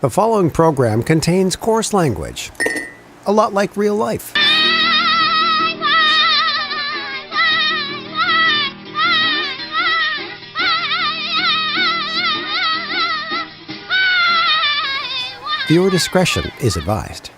The following program contains coarse language, a lot like real life. Viewer discretion is advised.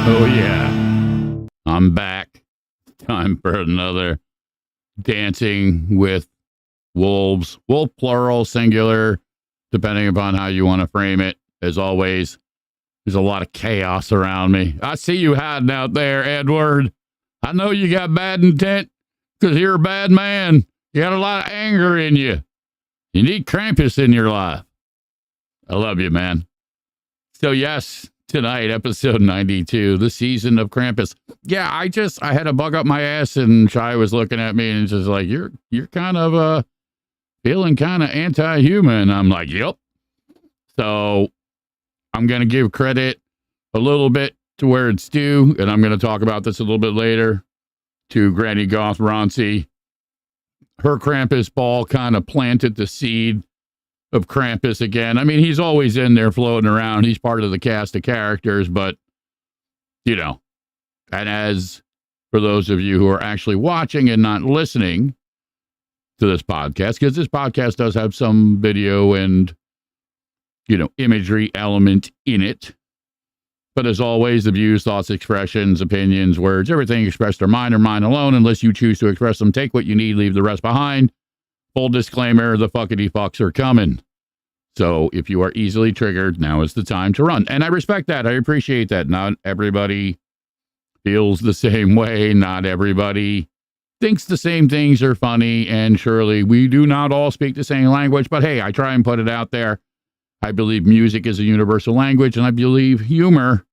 Oh, yeah. I'm back. Time for another Dancing with Wolves. Wolf plural, singular, depending upon how you want to frame it. As always, there's a lot of chaos around me. I see you hiding out there, Edward. I know you got bad intent because you're a bad man. You got a lot of anger in you. You need Krampus in your life. I love you, man. So, yes. Tonight, episode 92, the season of Krampus. Yeah, I had a bug up my ass, and Shai was looking at me and just like, you're kind of feeling kind of anti-human. I'm like, yep. So I'm going to give credit a little bit to where it's due, and I'm going to talk about this a little bit later, to Granny Goth Ronci. Her Krampus ball kind of planted the seed of Krampus again. I mean, he's always in there floating around. He's part of the cast of characters, but, you know, and as for those of you who are actually watching and not listening to this podcast, because this podcast does have some video and, you know, imagery element in it. But as always, the views, thoughts, expressions, opinions, words, everything expressed are mine alone, unless you choose to express them. Take what you need, leave the rest behind. Full disclaimer, the fuckity fucks are coming. So if you are easily triggered, now is the time to run. And I respect that. I appreciate that. Not everybody feels the same way. Not everybody thinks the same things are funny, and surely we do not all speak the same language, but hey, I try and put it out there. I believe music is a universal language, and I believe humor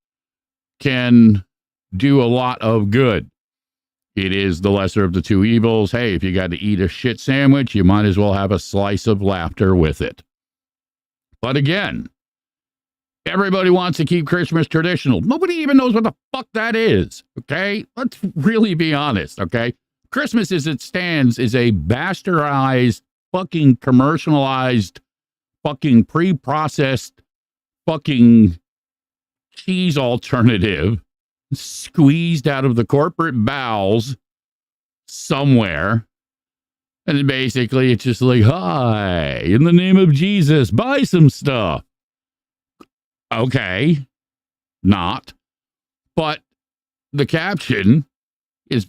can do a lot of good. It is the lesser of the two evils. Hey, if you got to eat a shit sandwich, you might as well have a slice of laughter with it. But again, everybody wants to keep Christmas traditional. Nobody even knows what the fuck that is, okay? Let's really be honest, okay? Christmas as it stands is a bastardized, fucking commercialized, fucking pre-processed, fucking cheese alternative squeezed out of the corporate bowels somewhere. And then basically it's just like, hi, in the name of Jesus, buy some stuff. Okay, not. But the caption is,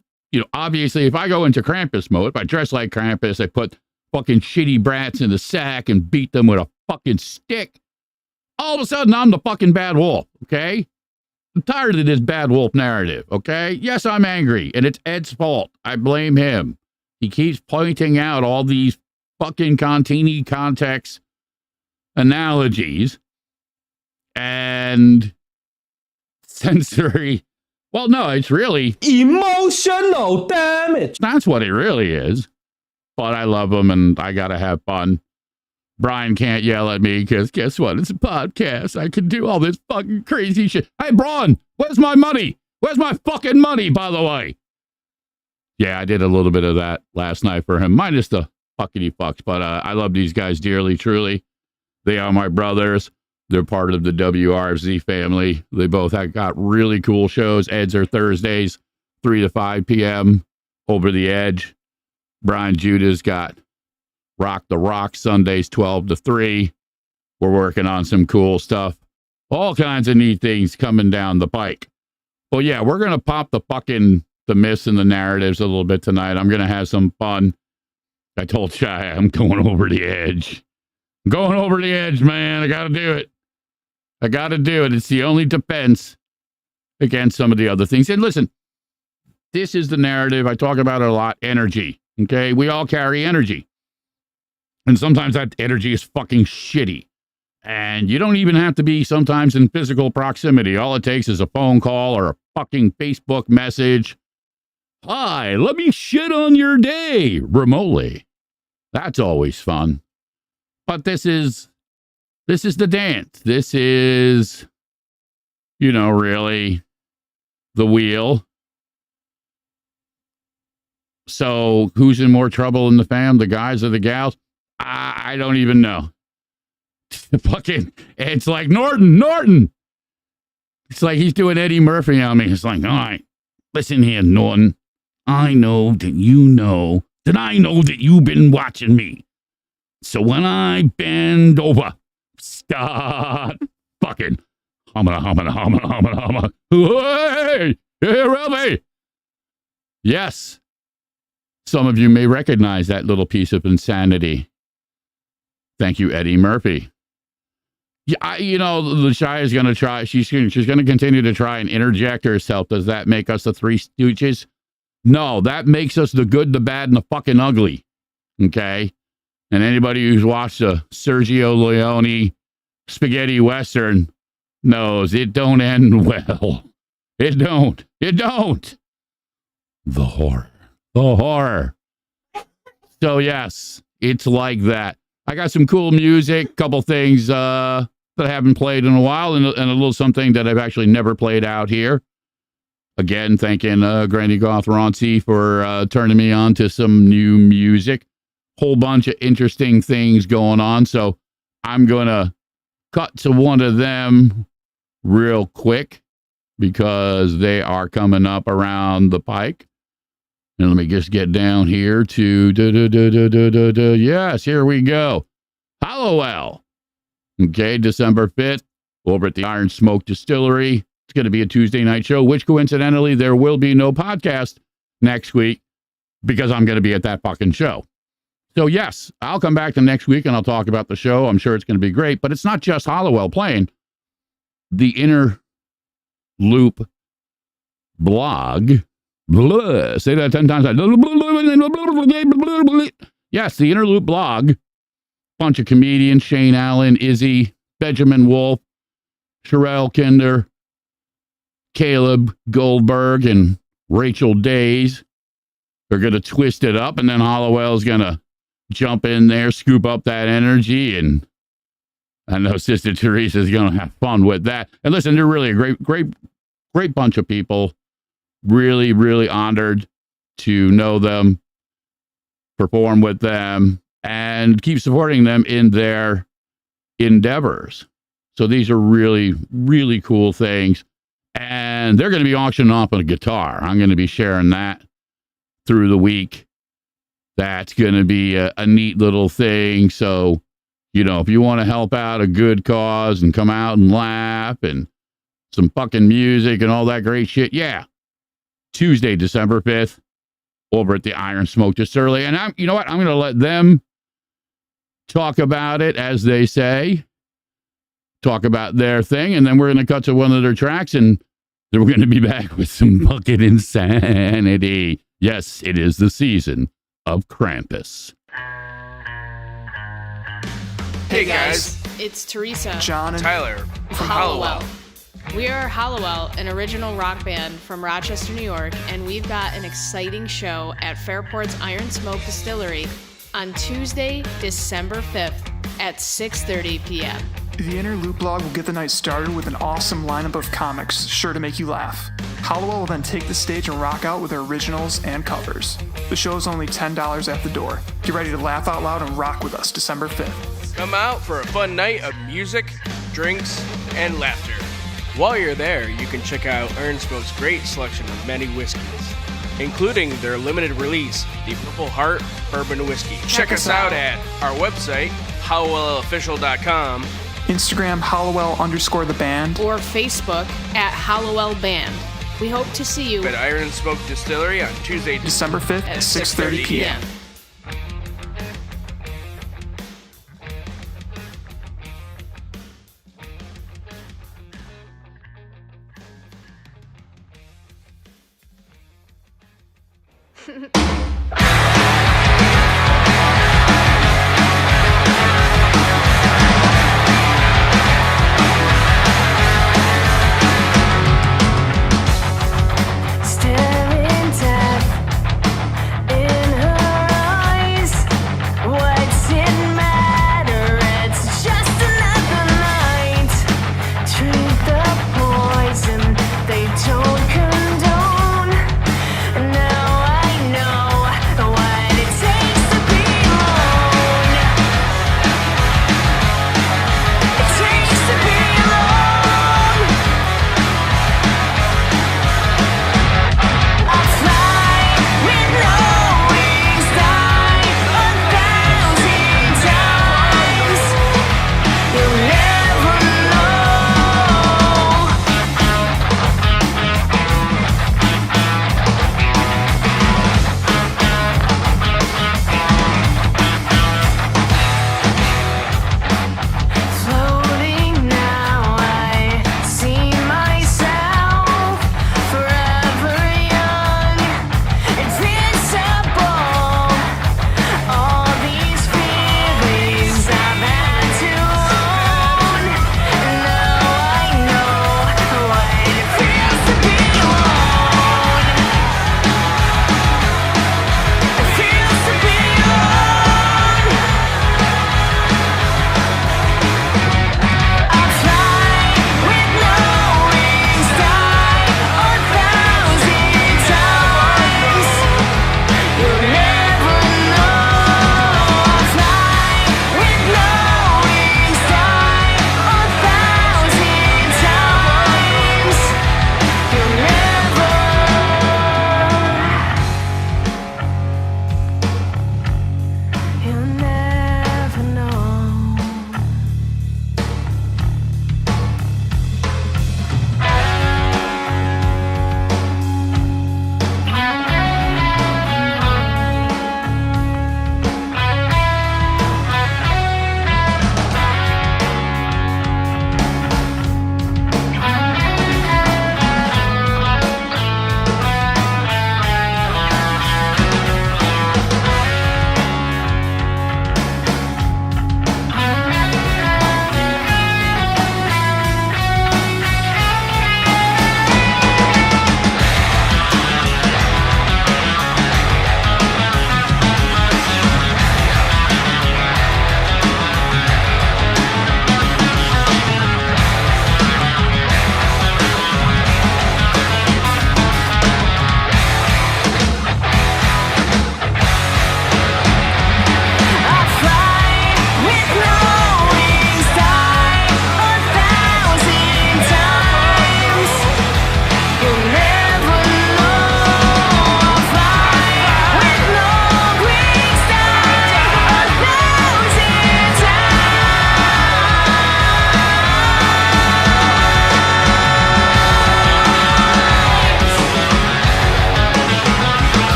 obviously if I go into Krampus mode, if I dress like Krampus, I put fucking shitty brats in the sack and beat them with a fucking stick, all of a sudden I'm the fucking bad wolf, okay? I'm tired of this bad wolf narrative, okay? Yes, I'm angry, and it's Ed's fault. I blame him. He keeps pointing out all these fucking Contini context analogies and sensory. Well, no, it's really emotional damage. That's what it really is. But I love him, and I gotta have fun. Brian can't yell at me because guess what? It's a podcast. I can do all this fucking crazy shit. Hey, Braun, where's my money? Where's my fucking money, by the way? Yeah, I did a little bit of that last night for him, minus the fuckity fucks. But I love these guys dearly, truly. They are my brothers. They're part of the WRFZ family. They both have got really cool shows. Ed's are Thursdays, 3 to 5 p.m. Over the Edge. Brian Judah's got Rock the Rock Sundays, 12 to 3. We're working on some cool stuff. All kinds of neat things coming down the pike. Well, yeah, we're going to pop the myths and the narratives a little bit tonight. I'm going to have some fun. I told Shy I'm going over the edge. I'm going over the edge, man. I got to do it. I got to do it. It's the only defense against some of the other things. And listen, this is the narrative. I talk about it a lot. Energy. Okay? We all carry energy. And sometimes that energy is fucking shitty. And you don't even have to be sometimes in physical proximity. All it takes is a phone call or a fucking Facebook message. Hi, let me shit on your day remotely. That's always fun. But this is the dance. This is, really the wheel. So who's in more trouble in the fam, the guys or the gals? I don't even know. Fucking, it's like Norton. It's like he's doing Eddie Murphy on me. It's like, all right, listen here, Norton. I know that you know that I know that you've been watching me. So when I bend over, start fucking humma. Hey, Ralphie. Yes. Some of you may recognize that little piece of insanity. Thank you, Eddie Murphy. Yeah, the Shy is going to try. She's going to continue to try and interject herself. Does that make us the Three Stooges? No, that makes us the good, the bad, and the fucking ugly. Okay? And anybody who's watched a Sergio Leone spaghetti western knows it don't end well. It don't. The horror. So yes, it's like that. I got some cool music, couple things that I haven't played in a while, and a little something that I've actually never played out here. Again, thanking Granny Goth Ronci for turning me on to some new music. Whole bunch of interesting things going on, so I'm going to cut to one of them real quick because they are coming up around the pike. And let me just get down here to, yes, here we go. Hallowell. Okay, December 5th, over at the Iron Smoke Distillery. It's going to be a Tuesday night show, which coincidentally, there will be no podcast next week because I'm going to be at that fucking show. So yes, I'll come back to next week and I'll talk about the show. I'm sure it's going to be great, but it's not just Hallowell playing. The Inner Loop blog. Blah, say that 10 times. Yes, the Inner Loop blog. Bunch of comedians, Shane Allen, Izzy, Benjamin Wolf, Sherelle Kinder, Caleb Goldberg, and Rachel Days. They're going to twist it up, and then Hollowell's going to jump in there, scoop up that energy, and I know Sister Teresa's going to have fun with that. And listen, they're really a great bunch of people. Really, really honored to know them, perform with them, and keep supporting them in their endeavors. So these are really, really cool things. And they're going to be auctioning off a guitar. I'm going to be sharing that through the week. That's going to be a neat little thing. So, you know, if you want to help out a good cause and come out and laugh and some fucking music and all that great shit, yeah. Tuesday, December 5th, over at the Iron Smoke Distillery. And you know what? I'm going to let them talk about it, as they say, talk about their thing, and then we're going to cut to one of their tracks, and then we're going to be back with some fucking insanity. Yes, it is the season of Krampus. Hey guys, it's Teresa, John, and Tyler from Hollowell. We are Hollowell, an original rock band from Rochester, New York, and we've got an exciting show at Fairport's Iron Smoke Distillery on Tuesday, December 5th at 6:30 p.m. The Inner Loop blog will get the night started with an awesome lineup of comics sure to make you laugh. Hollowell will then take the stage and rock out with their originals and covers. The show is only $10 at the door. Get ready to laugh out loud and rock with us December 5th. Come out for a fun night of music, drinks, and laughter. While you're there, you can check out Iron Smoke's great selection of many whiskeys, including their limited release, the Purple Heart Bourbon Whiskey. Check us out at our website, HollowellOfficial.com, Instagram Hollowell_the band, or Facebook at Hollowell Band. We hope to see you at Iron Smoke Distillery on Tuesday, December 5th at 6:30 p.m. Staring death in her eyes. What's it matter? It's just another night. Drink the poison they don't condone. Now I know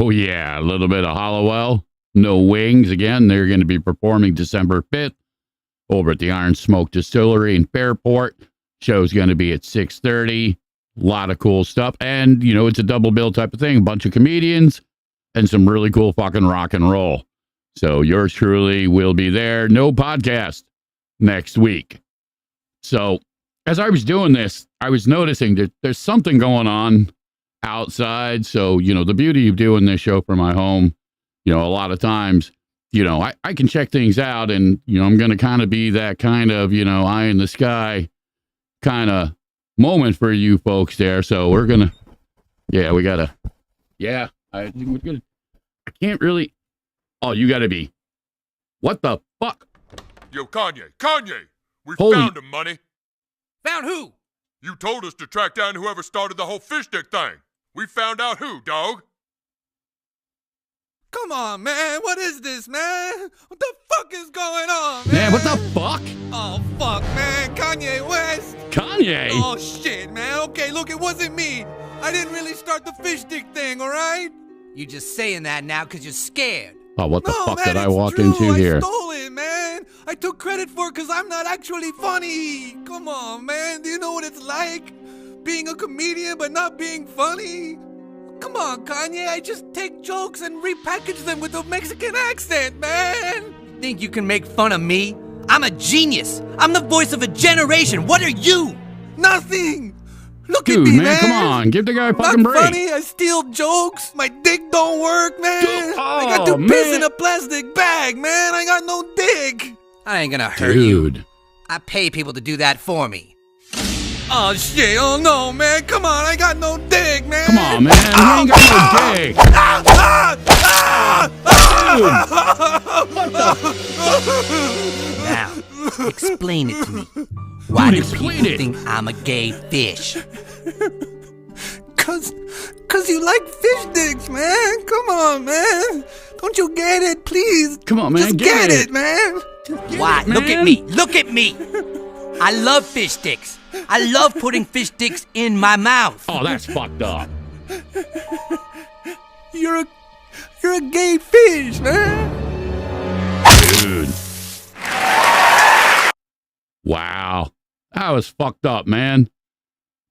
Oh, yeah. A little bit of Hollowell. No Wings. Again, they're going to be performing December 5th over at the Iron Smoke Distillery in Fairport. Show's going to be at 6:30. A lot of cool stuff. And, you know, it's a double bill type of thing. A bunch of comedians and some really cool fucking rock and roll. So yours truly will be there. No podcast next week. So as I was doing this, I was noticing that there's something going on outside. So, you know, the beauty of doing this show from my home, you know, a lot of times, you know, I can check things out and, you know, I'm going to kind of be that kind of, you know, eye in the sky kind of moment for you folks there. So we're going to, yeah, we got to, yeah, we're gonna, I can't really, oh, you got to be, what the fuck? Yo, Kanye, we Holy- found him, money. Found who? You told us to track down whoever started the whole fish stick thing. We found out who, dog. Come on, man. What is this, man? What the fuck is going on, man? Man, what the fuck? Oh, fuck, man. Kanye West. Kanye? Oh, shit, man. Okay, look, it wasn't me. I didn't really start the fish stick thing, all right? You just saying that now because you're scared. Oh, what the No, fuck man, did I it's walk true. into I here? stole it, man. I took credit for it because I'm not actually funny. Come on, man. Do you know what it's like? Being a comedian but not being funny? Come on, Kanye. I just take jokes and repackage them with a Mexican accent, man. Think you can make fun of me? I'm a genius. I'm the voice of a generation. What are you? Nothing. Look at Dude, me, man, come on. Give the guy a fucking Not break. funny. I steal jokes. My dick don't work, man. I got Oh, to piss man. in a plastic bag, man. I got no dick. I ain't gonna hurt you. Dude. I pay people to do that for me. Oh, shit. Oh, no, man. Come on. I got no dick, man. Come on, man. You ain't got no dick. Now, explain it to me. Why Dude, do explain people it. think I'm a gay fish? Cause you like fish dicks, man. Come on, man. Don't you get it, please? Come on, man. Just get it, man. Why? Look at me. Look at me. I love fish sticks. I love putting fish sticks in my mouth. Oh, that's fucked up. You're a gay fish, man. Dude. Wow. That was fucked up, man.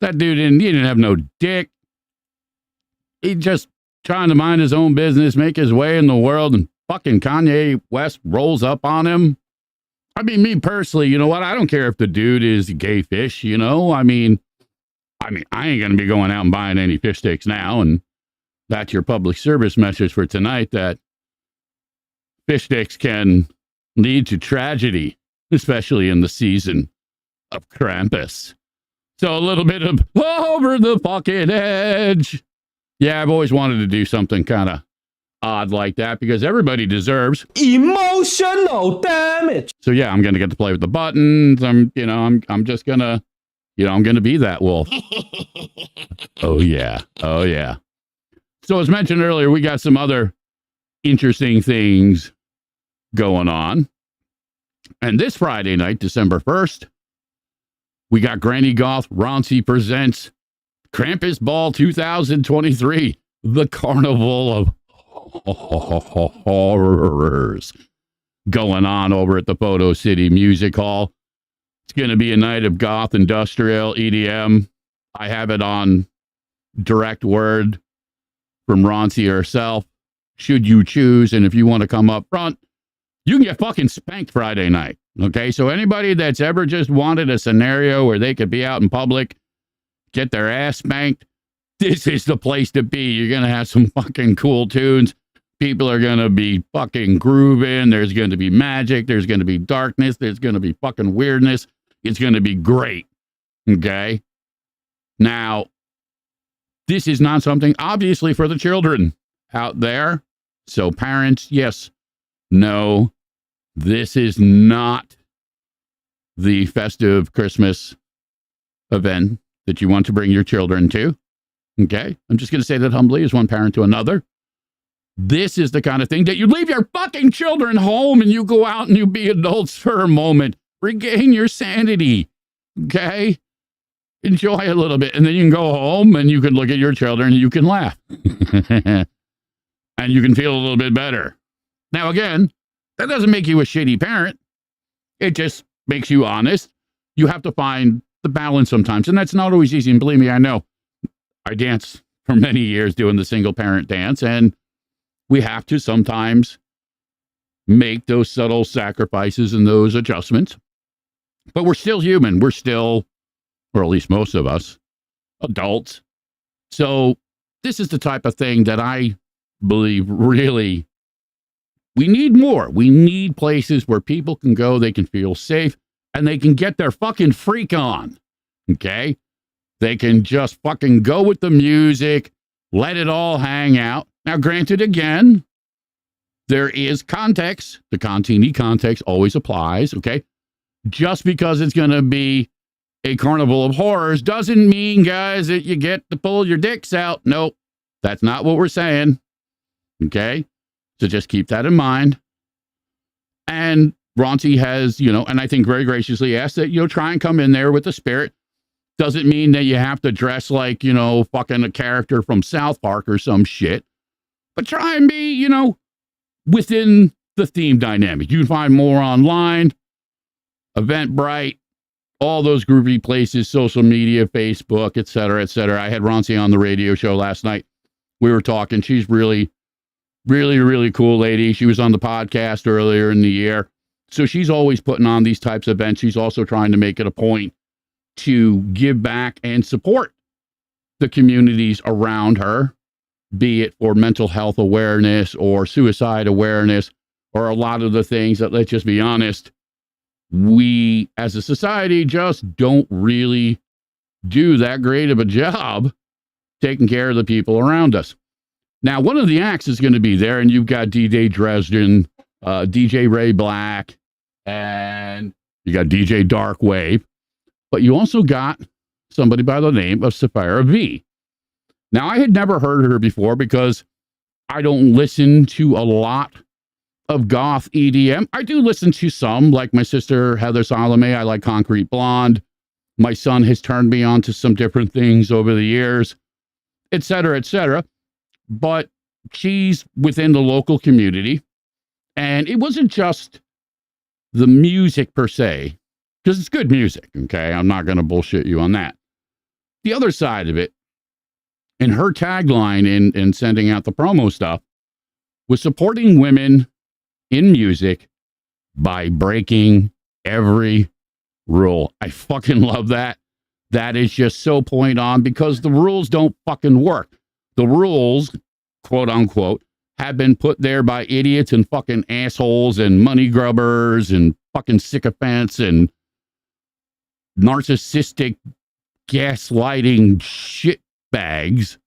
That dude he didn't have no dick. He just trying to mind his own business, make his way in the world, and fucking Kanye West rolls up on him. I mean, me personally, you know what? I don't care if the dude is a gay fish, you know? I mean, I ain't going to be going out and buying any fish sticks now, and that's your public service message for tonight, that fish sticks can lead to tragedy, especially in the season of Krampus. So a little bit of over the fucking edge. Yeah, I've always wanted to do something kind of odd like that because everybody deserves Emotional damage. So yeah, I'm gonna get to play with the buttons. I'm just gonna, I'm gonna be that wolf. Oh yeah. So as mentioned earlier, we got some other interesting things going on. And this Friday night, December 1st, we got Granny Goth Ronci presents Krampus Ball 2023, the Carnival of Horrors, going on over at the Photo City Music Hall. It's going to be a night of goth, industrial, EDM. I have it on direct word from Ronci herself, should you choose. And if you want to come up front, you can get fucking spanked Friday night. Okay, so anybody that's ever just wanted a scenario where they could be out in public, get their ass spanked, this is the place to be. You're going to have some fucking cool tunes. People are going to be fucking grooving. There's going to be magic. There's going to be darkness. There's going to be fucking weirdness. It's going to be great. Okay? Now, this is not something, obviously, for the children out there. So parents, yes, no, this is not the festive Christmas event that you want to bring your children to. Okay? I'm just going to say that humbly as one parent to another. This is the kind of thing that you leave your fucking children home and you go out and you be adults for a moment. Regain your sanity. Okay? Enjoy a little bit. And then you can go home and you can look at your children and you can laugh. and you can feel a little bit better. Now, again, that doesn't make you a shitty parent. It just makes you honest. You have to find the balance sometimes, and that's not always easy. And believe me, I know. I danced for many years doing the single parent dance, and we have to sometimes make those subtle sacrifices and those adjustments. But we're still human. We're still, or at least most of us, adults. So this is the type of thing that I believe really we need more. We need places where people can go, they can feel safe, and they can get their fucking freak on. Okay? They can just fucking go with the music, let it all hang out. Now, granted, again, there is context. The Contini context always applies, okay? Just because it's going to be a carnival of horrors doesn't mean, guys, that you get to pull your dicks out. Nope, that's not what we're saying, okay? So just keep that in mind. And Ronci has, and I think very graciously asked that, try and come in there with the spirit. Doesn't mean that you have to dress like, fucking a character from South Park or some shit. But try and be, within the theme dynamic. You can find more online, Eventbrite, all those groovy places, social media, Facebook, et cetera, et cetera. I had Ronci on the radio show last night. We were talking. She's really, really, really cool lady. She was on the podcast earlier in the year. So she's always putting on these types of events. She's also trying to make it a point to give back and support the communities around her, be it for mental health awareness or suicide awareness, or a lot of the things that, let's just be honest, we as a society just don't really do that great of a job taking care of the people around us. Now, one of the acts is going to be there, and you've got DJ Dresden, DJ Ray Black, and you got DJ Darkwave. But you also got somebody by the name of Sapphira V. Now, I had never heard of her before because I don't listen to a lot of goth EDM. I do listen to some, like my sister Heather Salome. I like Concrete Blonde. My son has turned me on to some different things over the years, et cetera, et cetera. But she's within the local community. And it wasn't just the music per se, because it's good music, okay? I'm not going to bullshit you on that. The other side of it, and her tagline in sending out the promo stuff, was supporting women in music by breaking every rule. I fucking love that. That is just so point on, because the rules don't fucking work. The rules, quote unquote, have been put there by idiots and fucking assholes and money grubbers and fucking sycophants and narcissistic gaslighting shitbags.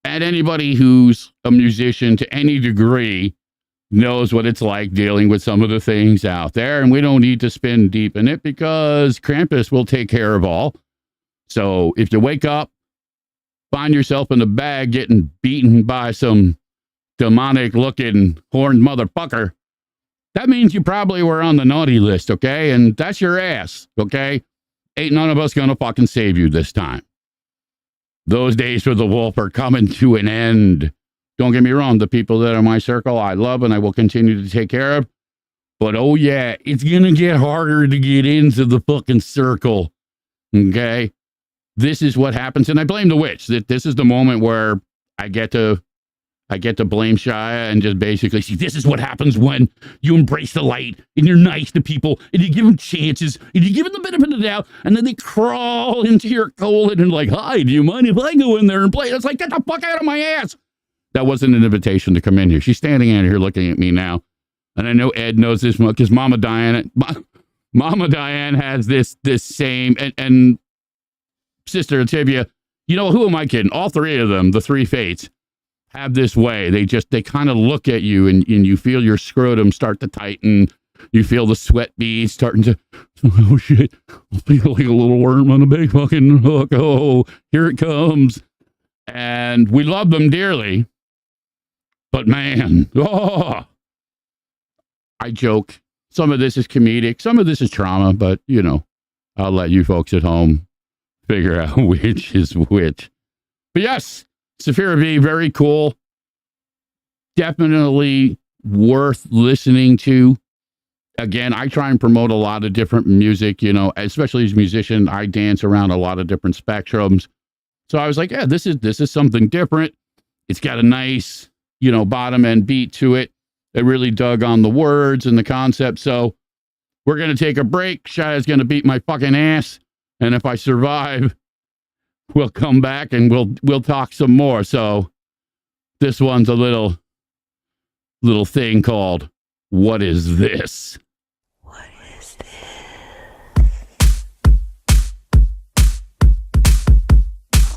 And anybody who's a musician to any degree knows what it's like dealing with some of the things out there. And we don't need to spin deep in it because Krampus will take care of all. So if you wake up, find yourself in a bag getting beaten by some demonic looking horned motherfucker, that means you probably were on the naughty list, okay? And that's your ass, okay? Ain't none of us gonna fucking save you this time. Those days for the wolf are coming to an end. Don't get me wrong, the people that are in my circle I love and I will continue to take care of. But oh yeah, it's gonna get harder to get into the fucking circle, okay? This is what happens, and I blame the witch. This is the moment where I get to blame Shia and just basically see, this is what happens when you embrace the light and you're nice to people and you give them chances and you give them the benefit of the doubt, and then they crawl into your colon and like, hi, do you mind if I go in there and play? It's like, get the fuck out of my ass. That wasn't an invitation to come in here. She's standing out here looking at me now. And I know Ed knows this because Mama Diane has this same, and Sister Tibia, who am I kidding? All three of them, the three fates, have this way. They kind of look at you and you feel your scrotum start to tighten. You feel the sweat beads starting to, oh shit, I feel like a little worm on a big fucking hook. Oh, here it comes. And we love them dearly. But man, I joke. Some of this is comedic. Some of this is trauma, but I'll let you folks at home figure out which is which. But yes, Sapphira V, very cool. definitely worth listening to. Again, I try and promote a lot of different music, you know, especially as a musician. I dance around a lot of different spectrums. So I was like, yeah, this is something different. It's got a nice, you know, bottom end beat to it. I really dug on the words and the concept. So we're going to take a break. Shia's going to beat my fucking ass. And if I survive, we'll come back and we'll talk some more. So this one's a little thing called What Is This? What is this?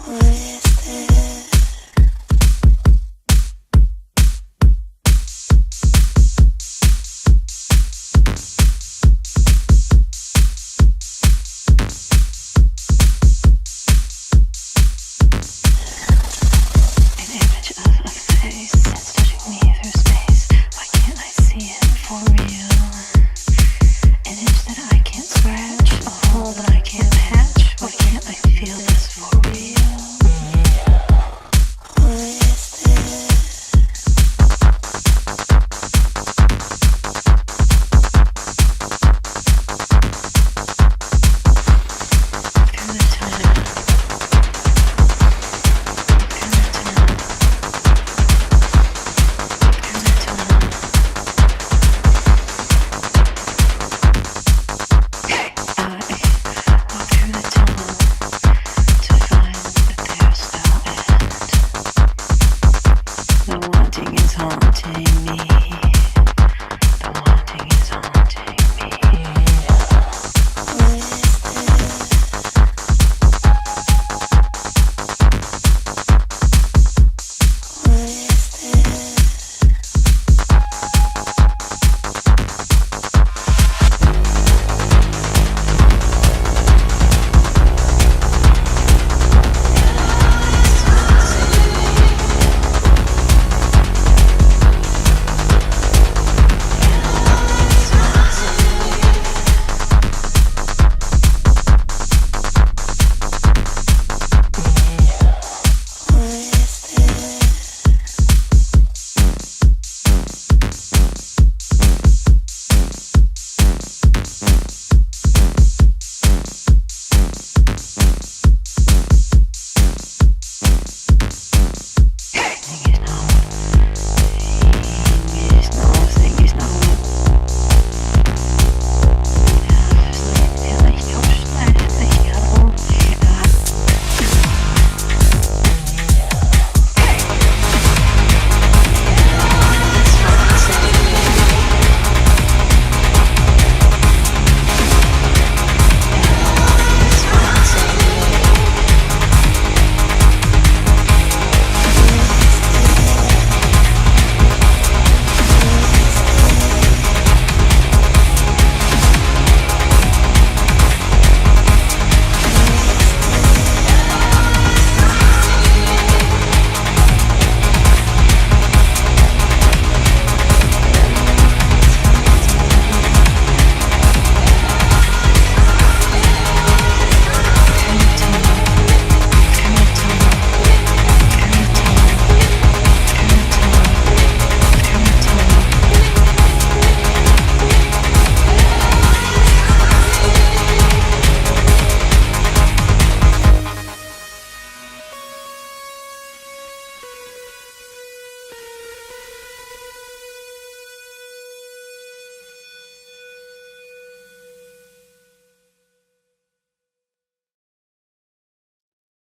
What is this? An image of a face that's touching me through space. Why can't I see it for real? An itch that I can't scratch, a hole that I can't patch. Why can't I feel this for real? What is this? Through the time.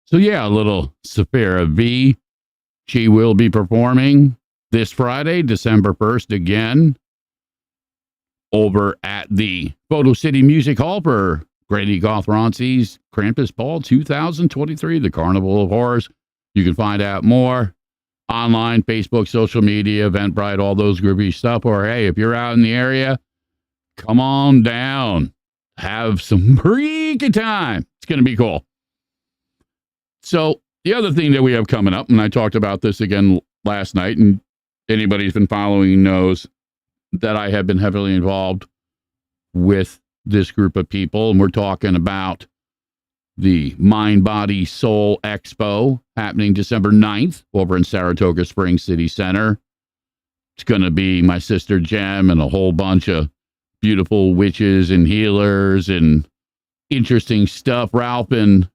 So yeah, a little Saphira V. She will be performing this Friday, December 1st, again, over at the Photo City Music Hall for Grady Gothronski's Krampus Ball 2023, the Carnival of Horrors. You can find out more online, Facebook, social media, Eventbrite, all those groovy stuff. Or hey, if you're out in the area, come on down. Have some freaking time. It's going to be cool. So the other thing that we have coming up, and I talked about this again last night, and anybody who's been following knows that I have been heavily involved with this group of people, and we're talking about the Mind, Body, Soul Expo happening December 9th over in Saratoga Springs City Center. It's going to be my sister Jem and a whole bunch of beautiful witches and healers and interesting stuff. Ralph and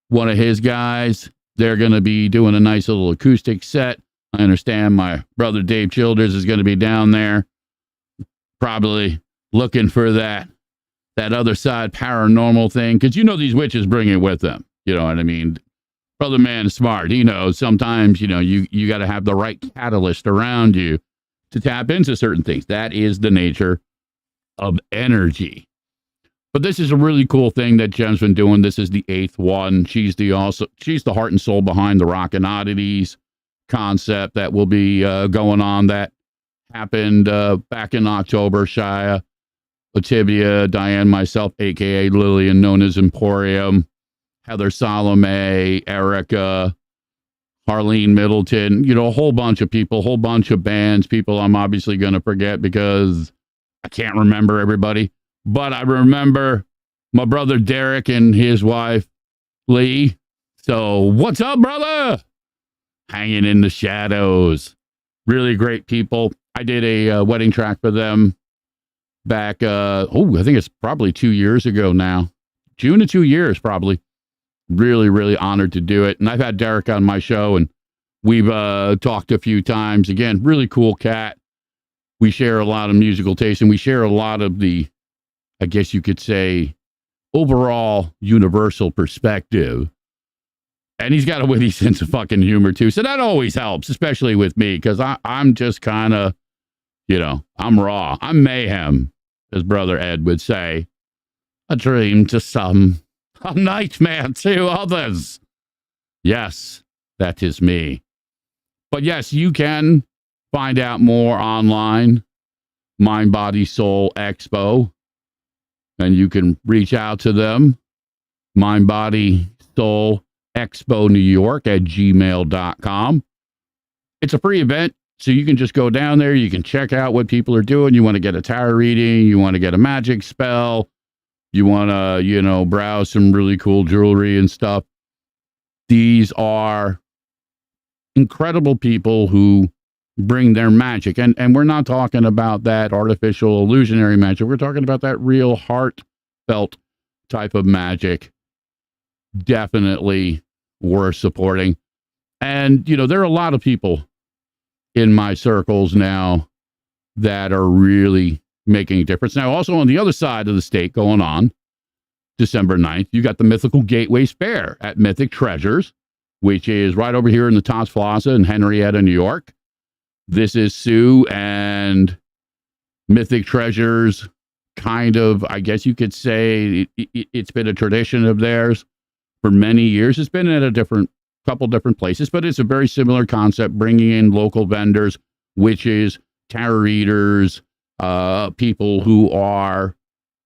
one of his guys, they're going to be doing a nice little acoustic set. I understand my brother Dave Childers is going to be down there, probably looking for that other side paranormal thing, because these witches bring it with them. You know what I mean? Brother man is smart. He knows sometimes, you got to have the right catalyst around you to tap into certain things. That is the nature of energy. But this is a really cool thing that Jem's been doing. This is the 8th one. She's the heart and soul behind the Rockin' Oddities concept that will be going on. That happened back in October. Shia, Lativia, Diane, myself, aka Lillian, known as Emporium, Heather Salome, Erica, Harleen Middleton, a whole bunch of people, whole bunch of bands, people I'm obviously going to forget because I can't remember everybody. But I remember my brother Derek and his wife, Lee. So what's up, brother? Hanging in the shadows. Really great people. I did a wedding track for them back, I think it's probably 2 years ago now. June of 2 years, probably. Really, really honored to do it. And I've had Derek on my show, and we've talked a few times. Again, really cool cat. We share a lot of musical taste, and we share a lot of the, I guess you could say, overall universal perspective. And he's got a witty sense of fucking humor, too. So that always helps, especially with me, because I'm just kind of, I'm raw. I'm mayhem, as Brother Ed would say. A dream to some, a nightmare to others. Yes, that is me. But yes, you can find out more online, Mind, Body, Soul Expo. And you can reach out to them, Mind, Body, Soul Expo New York at gmail.com. It's a free event, so you can just go down there. You can check out what people are doing. You want to get a tarot reading. You want to get a magic spell. You want to, browse some really cool jewelry and stuff. These are incredible people who bring their magic. And we're not talking about that artificial illusionary magic. We're talking about that real heartfelt type of magic. Definitely worth supporting. And, there are a lot of people in my circles now that are really making a difference. Now, also on the other side of the state going on, December 9th, you got the Mythical Gateways Fair at Mythic Treasures, which is right over here in the Tots Plaza in Henrietta, New York. This is Sue and Mythic Treasures, kind of, I guess you could say, it's been a tradition of theirs for many years. It's been at a couple different places, but it's a very similar concept, bringing in local vendors, witches, tarot readers, people who are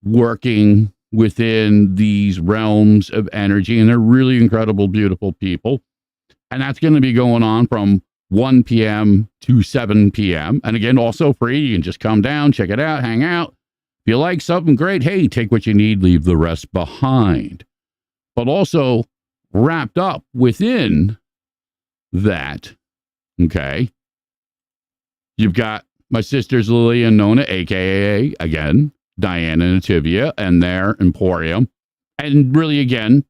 working within these realms of energy, and they're really incredible, beautiful people. And that's going to be going on from 1 p.m. to 7 p.m. And again, also free. You can just come down, check it out, hang out. If you like something, great. Hey, take what you need, leave the rest behind. But also wrapped up within that, okay, you've got my sisters Lily and Nona, a.k.a., again, Diana and Nativia, and their Emporium. And really, again,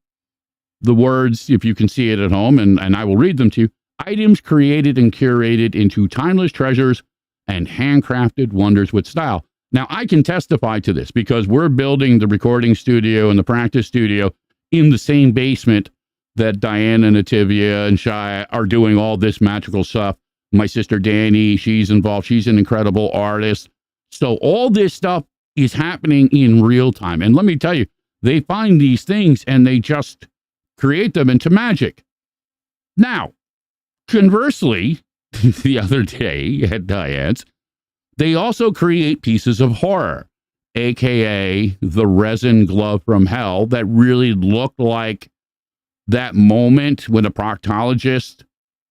the words, if you can see it at home, and I will read them to you, items created and curated into timeless treasures and handcrafted wonders with style. Now, I can testify to this because we're building the recording studio and the practice studio in the same basement that Diana, Nativia, and Shia are doing all this magical stuff. My sister Danny, she's involved. She's an incredible artist. So all this stuff is happening in real time. And let me tell you, they find these things and they just create them into magic. Now, conversely, the other day at Diane's, they also create pieces of horror, aka the resin glove from hell, that really looked like that moment when a proctologist,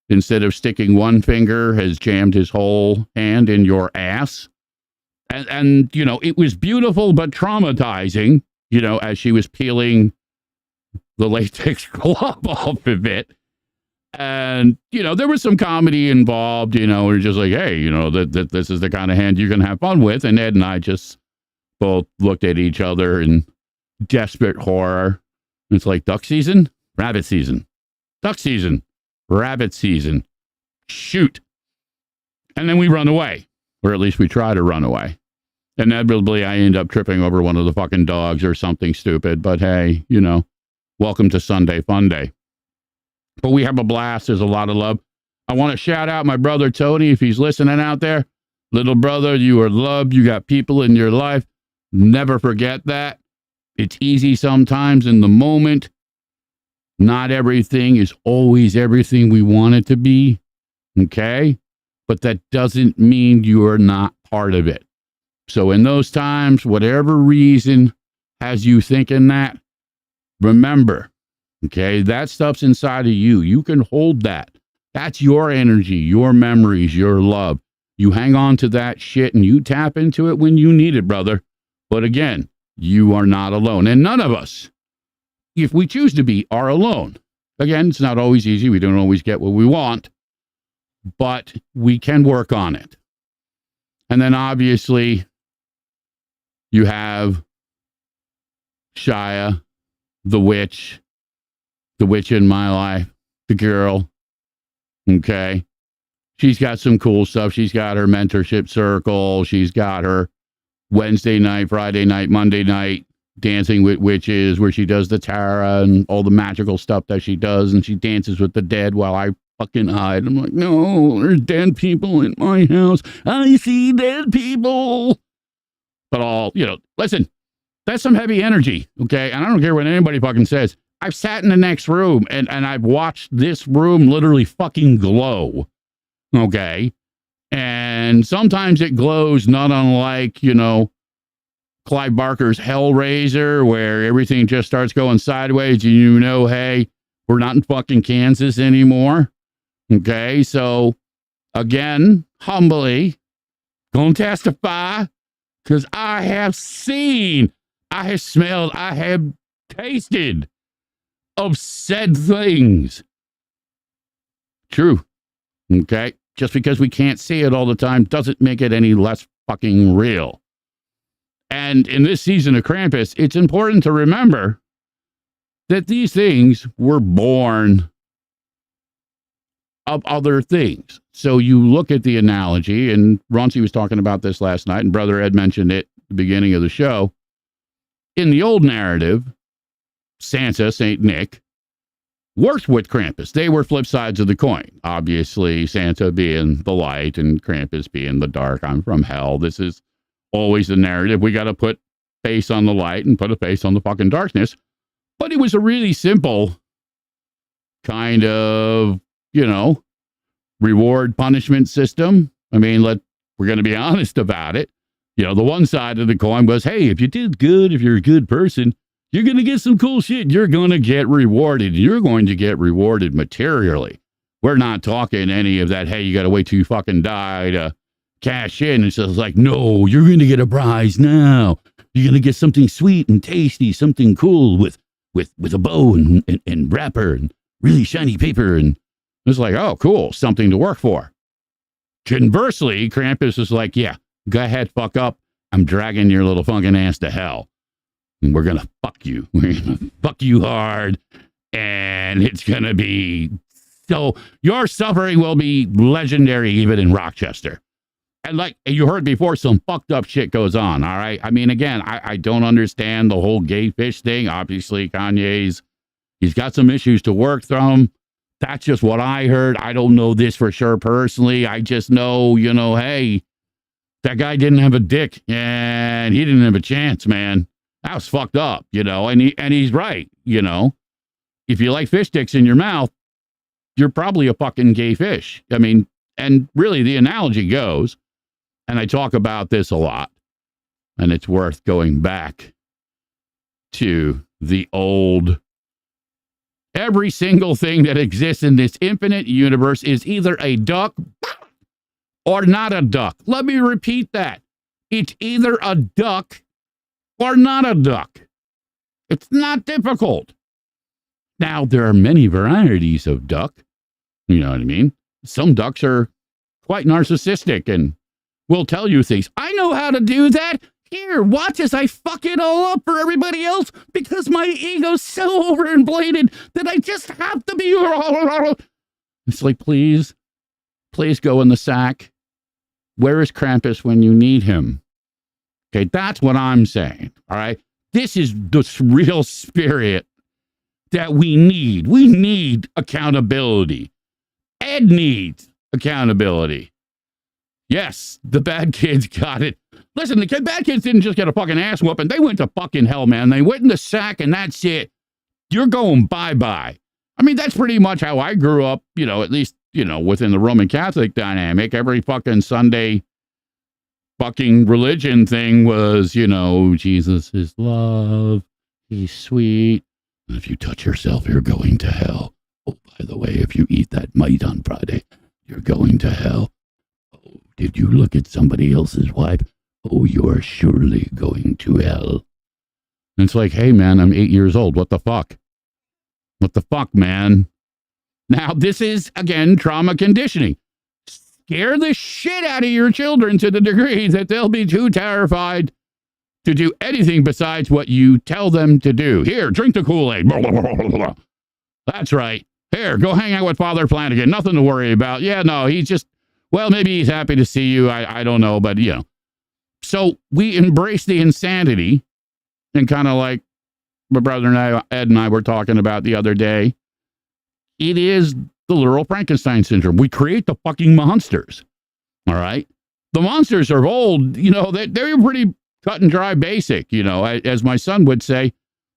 instead of sticking one finger, has jammed his whole hand in your ass. And it was beautiful but traumatizing, as she was peeling the latex glove off of it. And, there was some comedy involved, we're just like, hey, that this is the kind of hand you can have fun with. And Ed and I just both looked at each other in desperate horror. It's like duck season, rabbit season, duck season, rabbit season, shoot. And then we run away, or at least we try to run away. Inevitably, I end up tripping over one of the fucking dogs or something stupid. But hey, welcome to Sunday Fun Day. But we have a blast. There's a lot of love. I want to shout out my brother Tony, if he's listening out there. Little brother, you are loved. You got people in your life. Never forget that. It's easy sometimes in the moment. Not everything is always everything we want it to be. Okay? But that doesn't mean you are not part of it. So in those times, whatever reason has you thinking that, remember, okay, that stuff's inside of you. You can hold that. That's your energy, your memories, your love. You hang on to that shit and you tap into it when you need it, brother. But again, you are not alone. And none of us, if we choose to be, are alone. Again, it's not always easy. We don't always get what we want, but we can work on it. And then obviously, you have Shia, the witch in my life, the girl. Okay. She's got some cool stuff. She's got her mentorship circle. She's got her Wednesday night, Friday night, Monday night dancing with witches, where she does the Tara and all the magical stuff that she does. And she dances with the dead while I fucking hide. I'm like, no, there's dead people in my house. I see dead people. But listen, that's some heavy energy. Okay. And I don't care what anybody fucking says. I've sat in the next room and I've watched this room literally fucking glow. Okay. And sometimes it glows not unlike, Clive Barker's Hellraiser, where everything just starts going sideways and hey, we're not in fucking Kansas anymore. Okay. So again, humbly, gonna testify, because I have seen, I have smelled, I have tasted of said things. True. Okay. Just because we can't see it all the time doesn't make it any less fucking real. And in this season of Krampus, it's important to remember that these things were born of other things. So you look at the analogy, and Ronci was talking about this last night, and Brother Ed mentioned it at the beginning of the show. In the old narrative, Santa, St. Nick, worked with Krampus. They were flip sides of the coin. Obviously, Santa being the light and Krampus being the dark. I'm from hell. This is always the narrative. We got to put face on the light and put a face on the fucking darkness. But it was a really simple kind of, reward punishment system. I mean, we're going to be honest about it. The one side of the coin was, hey, if you did good, if you're a good person, you're going to get some cool shit. You're going to get rewarded. You're going to get rewarded materially. We're not talking any of that, hey, you got to wait till you fucking die to cash in. It's just like, no, you're going to get a prize now. You're going to get something sweet and tasty, something cool with a bow and wrapper and really shiny paper. And it's like, oh, cool, something to work for. Conversely, Krampus is like, yeah, go ahead, fuck up. I'm dragging your little fucking ass to hell. And we're going to fuck you. We're going to fuck you hard. And it's going to be, so your suffering will be legendary even in Rochester. And like you heard before, some fucked up shit goes on, all right? I mean, again, I don't understand the whole gay fish thing. Obviously, he's got some issues to work through. That's just what I heard. I don't know this for sure personally. I just know, hey, that guy didn't have a dick and he didn't have a chance, man. That was fucked up, and he's right, If you like fish sticks in your mouth, you're probably a fucking gay fish. I mean, and really the analogy goes, and I talk about this a lot, and it's worth going back to the old, every single thing that exists in this infinite universe is either a duck or not a duck. Let me repeat that. It's either a duck or not a duck. It's not difficult. Now, there are many varieties of duck. You know what I mean? Some ducks are quite narcissistic and will tell you things. I know how to do that. Here, watch as I fuck it all up for everybody else because my ego's so overinflated that I just have to be. It's like, please go in the sack. Where is Krampus when you need him? Okay, that's what I'm saying. All right. This is the real spirit that we need. We need accountability. Ed needs accountability. Yes, the bad kids got it. Listen, the bad kids didn't just get a fucking ass whooping. They went to fucking hell, man. They went in the sack and that's it. You're going bye-bye. I mean, that's pretty much how I grew up, at least, within the Roman Catholic dynamic. Every fucking Sunday fucking religion thing was, Jesus is love. He's sweet. And if you touch yourself, you're going to hell. Oh, by the way, if you eat that mite on Friday, you're going to hell. Oh, did you look at somebody else's wife? Oh, you're surely going to hell. And it's like, hey, man, I'm 8 years old. What the fuck? What the fuck, man? Now, this is, again, trauma conditioning. Scare the shit out of your children to the degree that they'll be too terrified to do anything besides what you tell them to do. Here, drink the Kool-Aid. That's right. Here, go hang out with Father Flanagan. Nothing to worry about. Yeah, no, he's just, well, maybe he's happy to see you. I don't know, but, So we embrace the insanity, and kind of like my brother and Ed and I were talking about the other day, it is the literal Frankenstein syndrome. We create the fucking monsters, all right? The monsters are old, they're pretty cut and dry basic, as my son would say,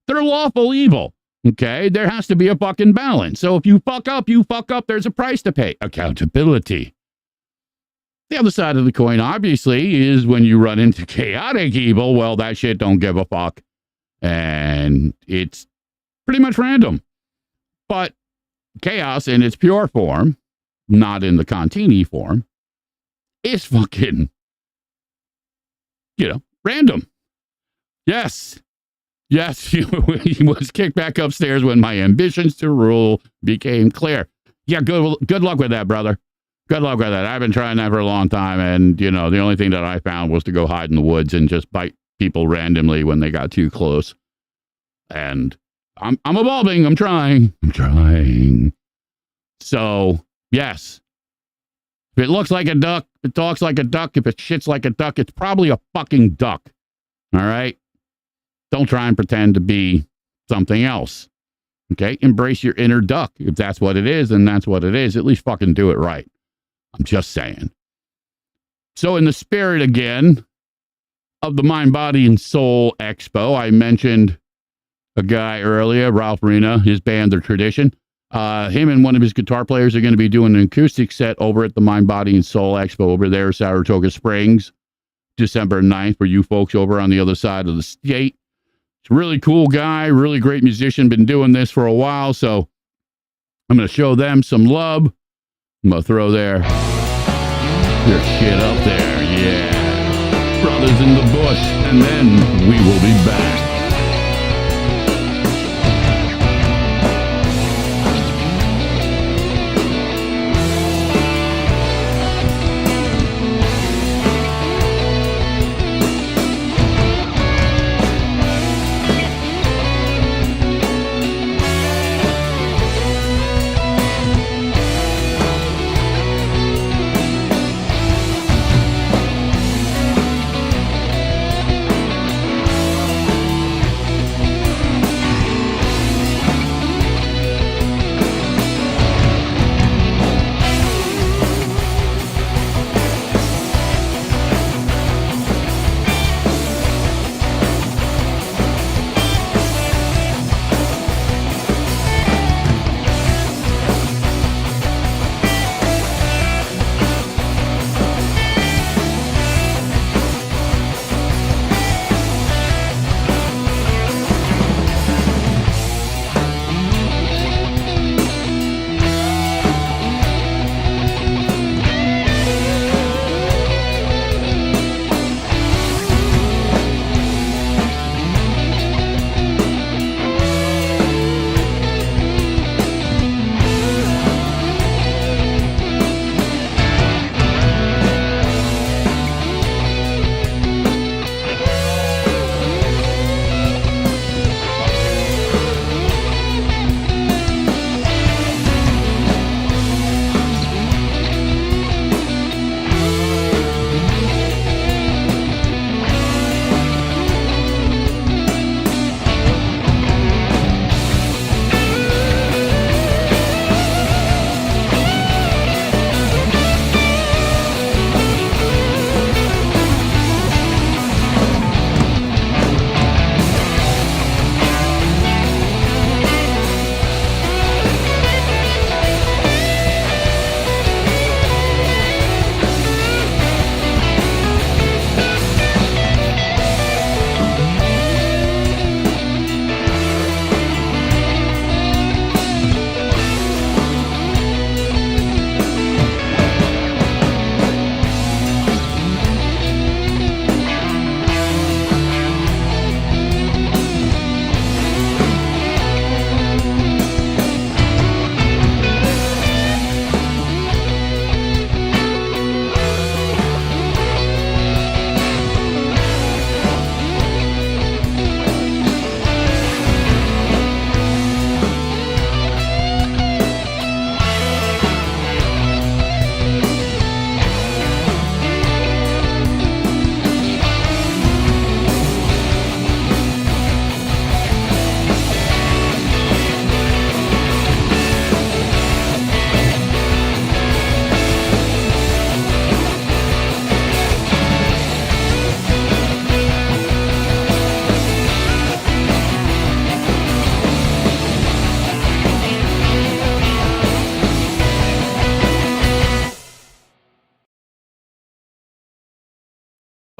they're lawful evil, okay? There has to be a fucking balance. So if you fuck up, there's a price to pay. Accountability. The other side of the coin, obviously, is when you run into chaotic evil, well, that shit don't give a fuck. And it's pretty much random. But chaos in its pure form, not in the Contini form, is fucking, random. Yes. He was kicked back upstairs when my ambitions to rule became clear. Yeah, good luck with that, brother. Good luck with that. I've been trying that for a long time, and, the only thing that I found was to go hide in the woods and just bite people randomly when they got too close. And I'm evolving. I'm trying. So, yes. If it looks like a duck, if it talks like a duck, if it shits like a duck, it's probably a fucking duck. All right? Don't try and pretend to be something else. Okay? Embrace your inner duck. If that's what it is, then that's what it is. At least fucking do it right. I'm just saying. So in the spirit, again, of the Mind, Body, and Soul Expo, I mentioned a guy earlier, Ralph Rena, his band, The Tradition. Him and one of his guitar players are going to be doing an acoustic set over at the Mind, Body, and Soul Expo over there, Saratoga Springs, December 9th, for you folks over on the other side of the state. It's a really cool guy, really great musician, been doing this for a while, so I'm going to show them some love. I'm going to throw their shit up there, yeah. Brothers in the Bush, and then we will be back.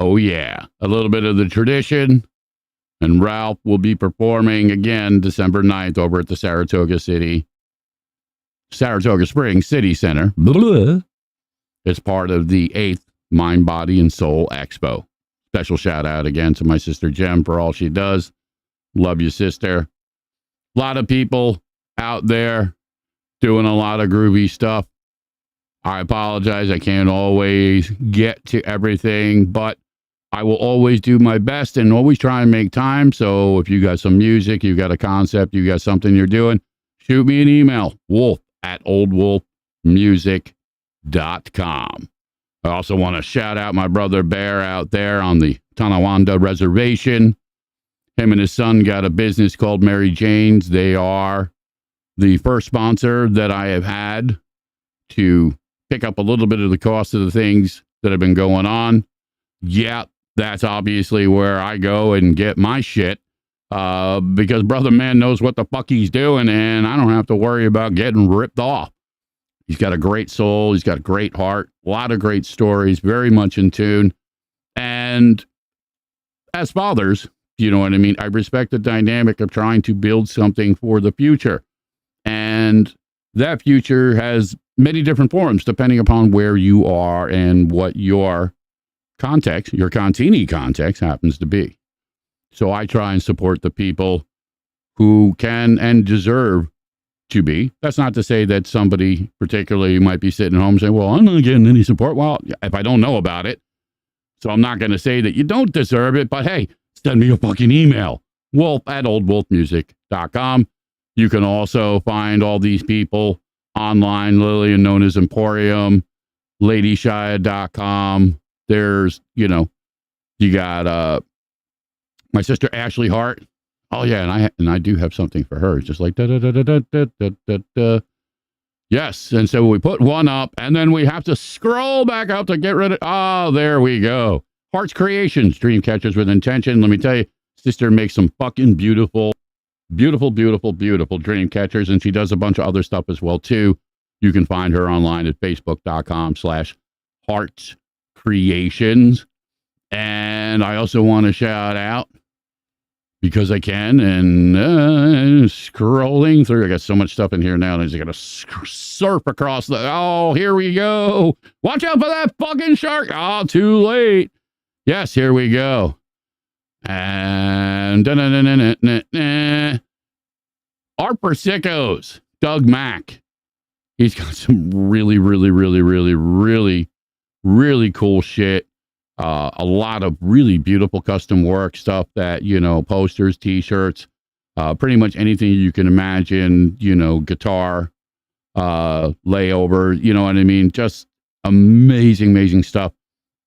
Oh, yeah. A little bit of the tradition. And Ralph will be performing again December 9th over at the Saratoga Springs City Center. Blah. It's part of the 8th Mind, Body, and Soul Expo. Special shout out again to my sister Jem for all she does. Love you, sister. A lot of people out there doing a lot of groovy stuff. I apologize. I can't always get to everything, but I will always do my best and always try and make time. So if you got some music, you got a concept, you got something you're doing, shoot me an email, wolf@oldwolfmusic.com. I also want to shout out my brother Bear out there on the Tonawanda Reservation. Him and his son got a business called Mary Jane's. They are the first sponsor that I have had to pick up a little bit of the cost of the things that have been going on. Yeah, that's obviously where I go and get my shit because Brother Man knows what the fuck he's doing, and I don't have to worry about getting ripped off. He's got a great soul. He's got a great heart, a lot of great stories, very much in tune. And as fathers, you know what I mean? I respect the dynamic of trying to build something for the future. And that future has many different forms depending upon where you are and what your context, your Contini context happens to be. So I try and support the people who can and deserve to be. That's not to say that somebody particularly might be sitting at home saying, well, I'm not getting any support. Well, if I don't know about it, so I'm not going to say that you don't deserve it, but hey, send me a fucking email, wolf@oldwolfmusic.com. You can also find all these people online, Lillian known as Emporium, ladyshia.com. There's, you got my sister Ashley Hart. Oh yeah, and I do have something for her. It's just like da da da da da da da da. Yes, and so we put one up, and then we have to scroll back up to get rid of. Oh, there we go. Heart's Creations, Dream Catchers with Intention. Let me tell you, sister makes some fucking beautiful dream catchers, and she does a bunch of other stuff as well too. You can find her online at facebook.com/Hearts Creations. And I also want to shout out, because I can, and scrolling through, I got so much stuff in here now, and I just got to surf across oh, here we go. Watch out for that fucking shark. Oh, too late. Yes, here we go. And Art Persicos, Doug Mack. He's got some really cool shit. A lot of really beautiful custom work stuff that, posters, t-shirts, pretty much anything you can imagine, guitar, layover, you know what I mean? Just amazing stuff.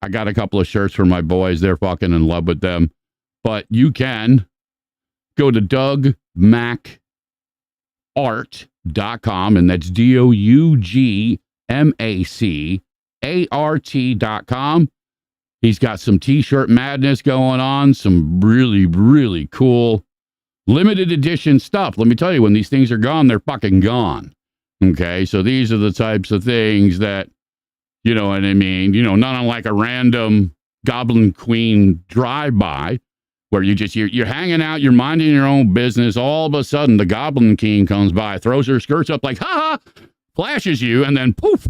I got a couple of shirts for my boys. They're fucking in love with them. But you can go to dougmacart.com, and that's dougmacart.com. He's got some t-shirt madness going on, some really cool limited edition stuff. Let me tell you, when these things are gone, they're fucking gone. Okay, so these are the types of things that, you know what I mean? Not unlike a random Goblin Queen drive-by, where you're hanging out, you're minding your own business. All of a sudden, the Goblin Queen comes by, throws her skirts up like, ha, flashes you, and then poof,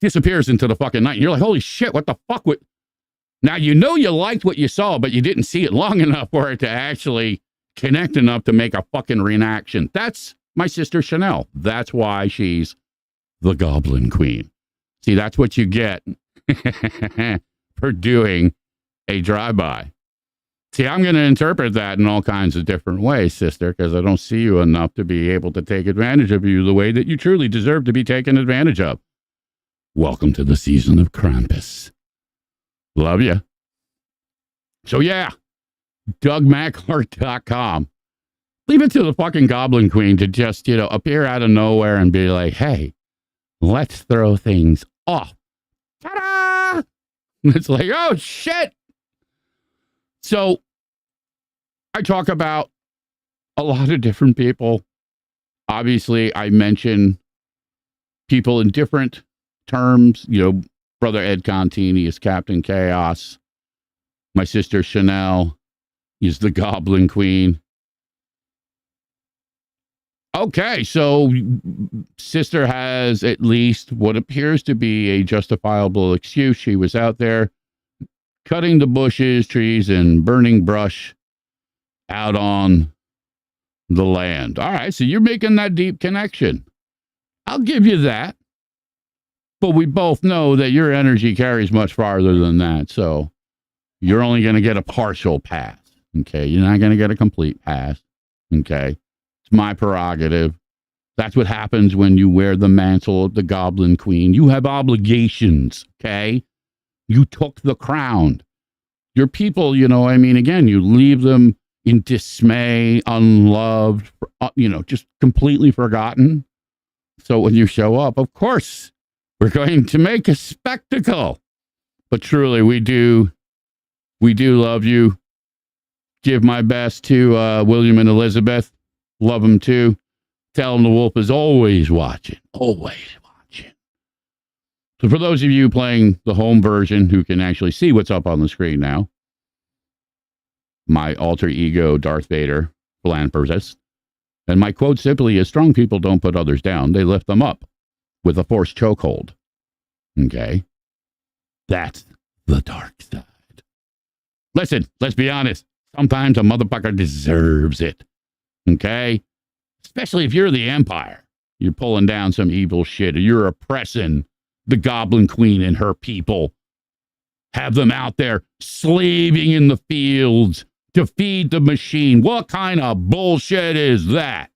disappears into the fucking night. And you're like, holy shit, what the fuck? Now, you liked what you saw, but you didn't see it long enough for it to actually connect enough to make a fucking reaction. That's my sister Chanel. That's why she's the Goblin Queen. See, that's what you get for doing a drive-by. See, I'm going to interpret that in all kinds of different ways, sister, because I don't see you enough to be able to take advantage of you the way that you truly deserve to be taken advantage of. Welcome to the season of Krampus. Love you. So yeah, dougmacart.com. Leave it to the fucking Goblin Queen to just, appear out of nowhere and be like, hey, let's throw things off. Ta-da! It's like, oh, shit. So I talk about a lot of different people. Obviously, I mention people in different terms. Brother Ed Contini is Captain Chaos. My sister Chanel is the Goblin Queen. Okay, so sister has at least what appears to be a justifiable excuse. She was out there cutting the bushes, trees, and burning brush out on the land. All right, so you're making that deep connection. I'll give you that. But we both know that your energy carries much farther than that. So you're only going to get a partial pass. Okay, you're not going to get a complete pass. Okay. My prerogative. That's what happens when you wear the mantle of the Goblin Queen. You have obligations, okay? You took the crown. Your people, again, you leave them in dismay, unloved, just completely forgotten. So when you show up, of course, we're going to make a spectacle. But truly, we do love you. Give my best to William and Elizabeth. Love him too. Tell him the wolf is always watching. Always watching. So for those of you playing the home version who can actually see what's up on the screen now, my alter ego, Darth Vader, philanthropist, and my quote simply is, strong people don't put others down. They lift them up with a forced chokehold. Okay? That's the dark side. Listen, let's be honest. Sometimes a motherfucker deserves it. Okay? Especially if you're the Empire. You're pulling down some evil shit, or you're oppressing the Goblin Queen and her people. Have them out there slaving in the fields to feed the machine. What kind of bullshit is that?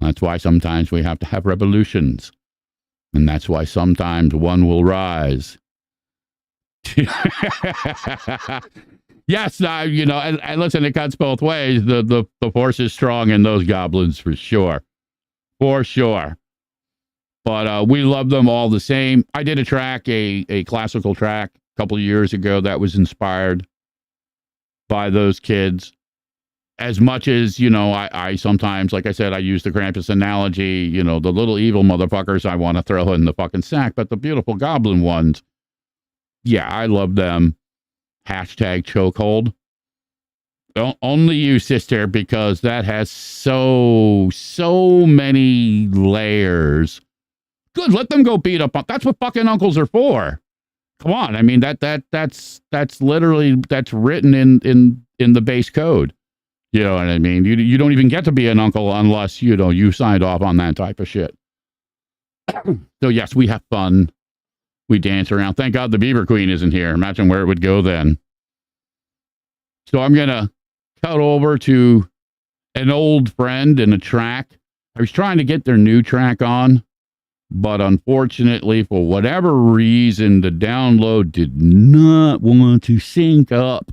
That's why sometimes we have to have revolutions. And that's why sometimes one will rise. Yes, and listen, it cuts both ways. The force is strong in those goblins for sure. For sure. But we love them all the same. I did a track, a classical track a couple of years ago that was inspired by those kids. As much as, I sometimes, like I said, I use the Krampus analogy, the little evil motherfuckers I want to throw in the fucking sack, but the beautiful goblin ones, yeah, I love them. Hashtag chokehold. Only you, sister, because that has so many layers. Good, let them go beat up. That's what fucking uncles are for. Come on, I mean that's literally that's written in the base code. You know what I mean? You don't even get to be an uncle unless you signed off on that type of shit. So yes, we have fun. We dance around. Thank God the Beaver Queen isn't here. Imagine where it would go then. So I'm going to cut over to an old friend in a track. I was trying to get their new track on, but unfortunately, for whatever reason, the download did not want to sync up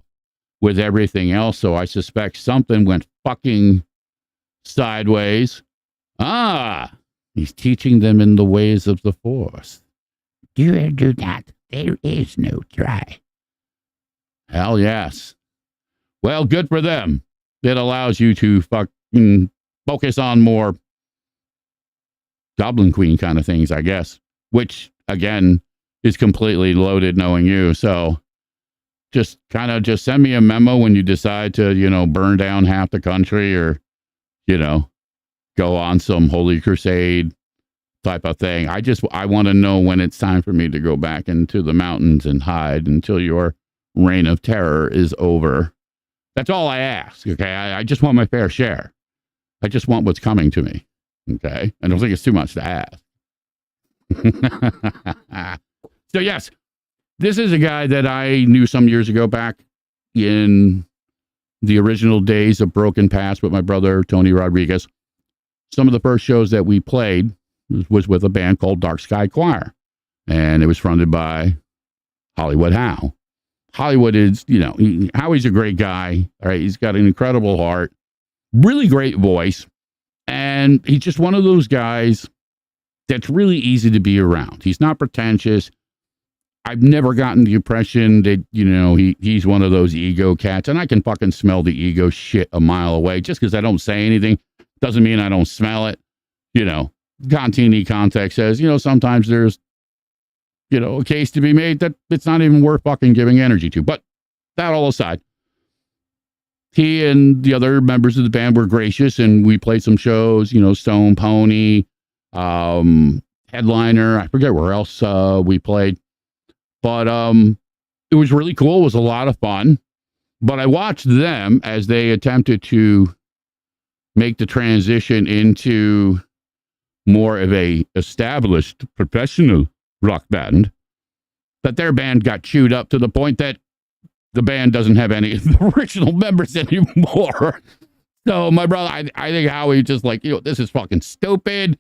with everything else. So I suspect something went fucking sideways. He's teaching them in the ways of the Force. Do or do not. There is no try. Hell yes. Well, good for them. It allows you to fucking focus on more Goblin Queen kind of things, I guess. Which, again, is completely loaded knowing you. So just send me a memo when you decide to, burn down half the country or, go on some holy crusade type of thing. I want to know when it's time for me to go back into the mountains and hide until your reign of terror is over. That's all I ask, okay? I just want my fair share. I just want what's coming to me, okay? I don't think it's too much to ask. So yes, this is a guy that I knew some years ago back in the original days of Broken Pass with my brother, Tony Rodriguez. Some of the first shows that we played was with a band called Dark Sky Choir, and it was fronted by Hollywood Howe. Hollywood is, Howie's a great guy. All right. He's got an incredible heart, really great voice. And he's just one of those guys that's really easy to be around. He's not pretentious. I've never gotten the impression that, he's one of those ego cats. And I can fucking smell the ego shit a mile away. Just because I don't say anything doesn't mean I don't smell it. Contini context says, sometimes there's, a case to be made that it's not even worth fucking giving energy to. But that all aside, he and the other members of the band were gracious, and we played some shows, Stone Pony, Headliner. I forget where else we played. But it was really cool. It was a lot of fun. But I watched them as they attempted to make the transition into more of a established professional rock band, that their band got chewed up to the point that the band doesn't have any of the original members anymore. So my brother, I think Howie just like, this is fucking stupid.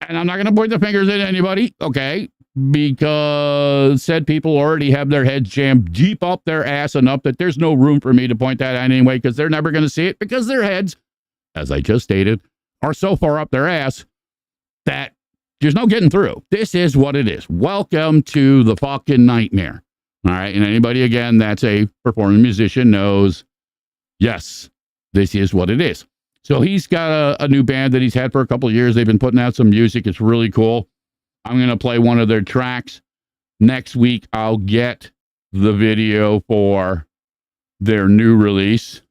And I'm not going to point the fingers at anybody, okay? Because said people already have their heads jammed deep up their ass enough that there's no room for me to point that out anyway, because they're never going to see it, because their heads, as I just stated, are so far up their ass that there's no getting through. This is what it is. Welcome to the fucking nightmare. All right. And anybody, again, that's a performing musician knows, yes, this is what it is. So he's got a new band that he's had for a couple of years. They've been putting out some music. It's really cool. I'm going to play one of their tracks. Next week, I'll get the video for their new release.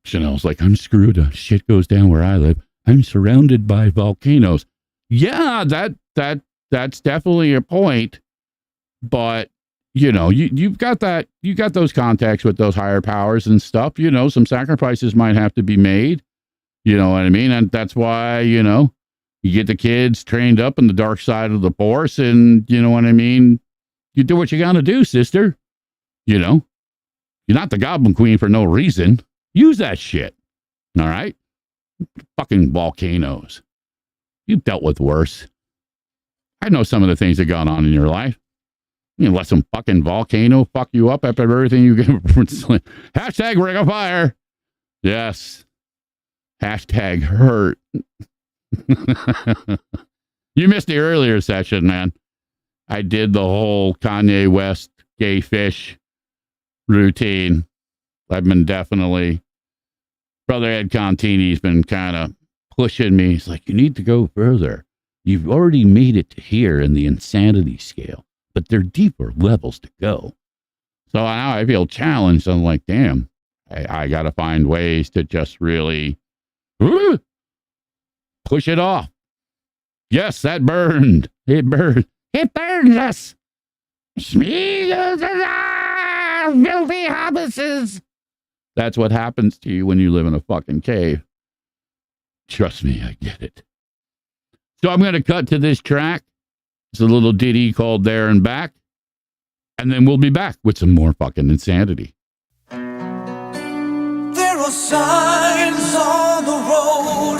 Chanel's like, I'm screwed. Shit goes down where I live. I'm surrounded by volcanoes. Yeah, that's definitely a point. But, you've got that, you got those contacts with those higher powers and stuff. Some sacrifices might have to be made. You know what I mean? And that's why, you get the kids trained up in the dark side of the force, and you know what I mean? You do what you gotta do, sister. You're not the Goblin Queen for no reason. Use that shit. All right? Fucking volcanoes. You've dealt with worse. I know some of the things that gone on in your life. You let some fucking volcano fuck you up after everything you get. Hashtag Ring of Fire. Yes. Hashtag hurt. You missed the earlier session, man. I did the whole Kanye West gay fish routine. I've been definitely, Brother Ed Contini's been kind of pushing me. He's like, you need to go further. You've already made it to here in the insanity scale, but there are deeper levels to go. So now I feel challenged. I'm like, damn, I got to find ways to just really push it off. Yes, that burned. It burned. It burns us. Filthy hobbises. That's what happens to you when you live in a fucking cave. Trust me, I get it. So I'm going to cut to this track. It's a little ditty called There and Back. And then we'll be back with some more fucking insanity. There are signs on the road,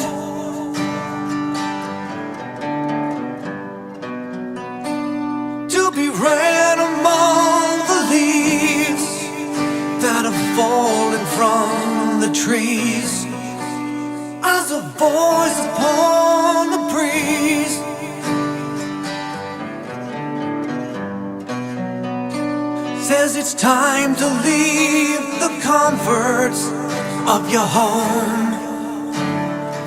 to be read among the leaves that have fallen from the trees, as a voice upon the breeze. Says it's time to leave the comforts of your home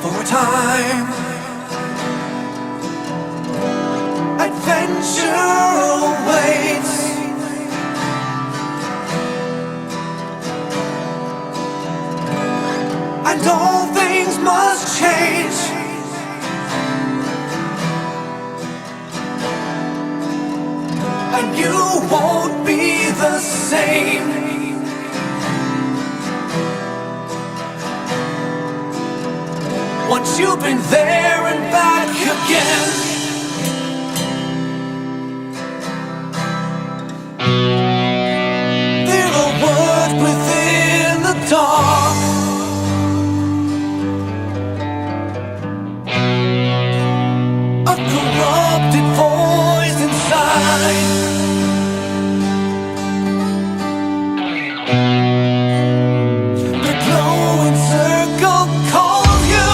for a time. Adventure awaits. And all things must change. And you won't be the same. Once you've been there and back again. There are words within the dark, a corrupted voice inside. The glowing circle calls you.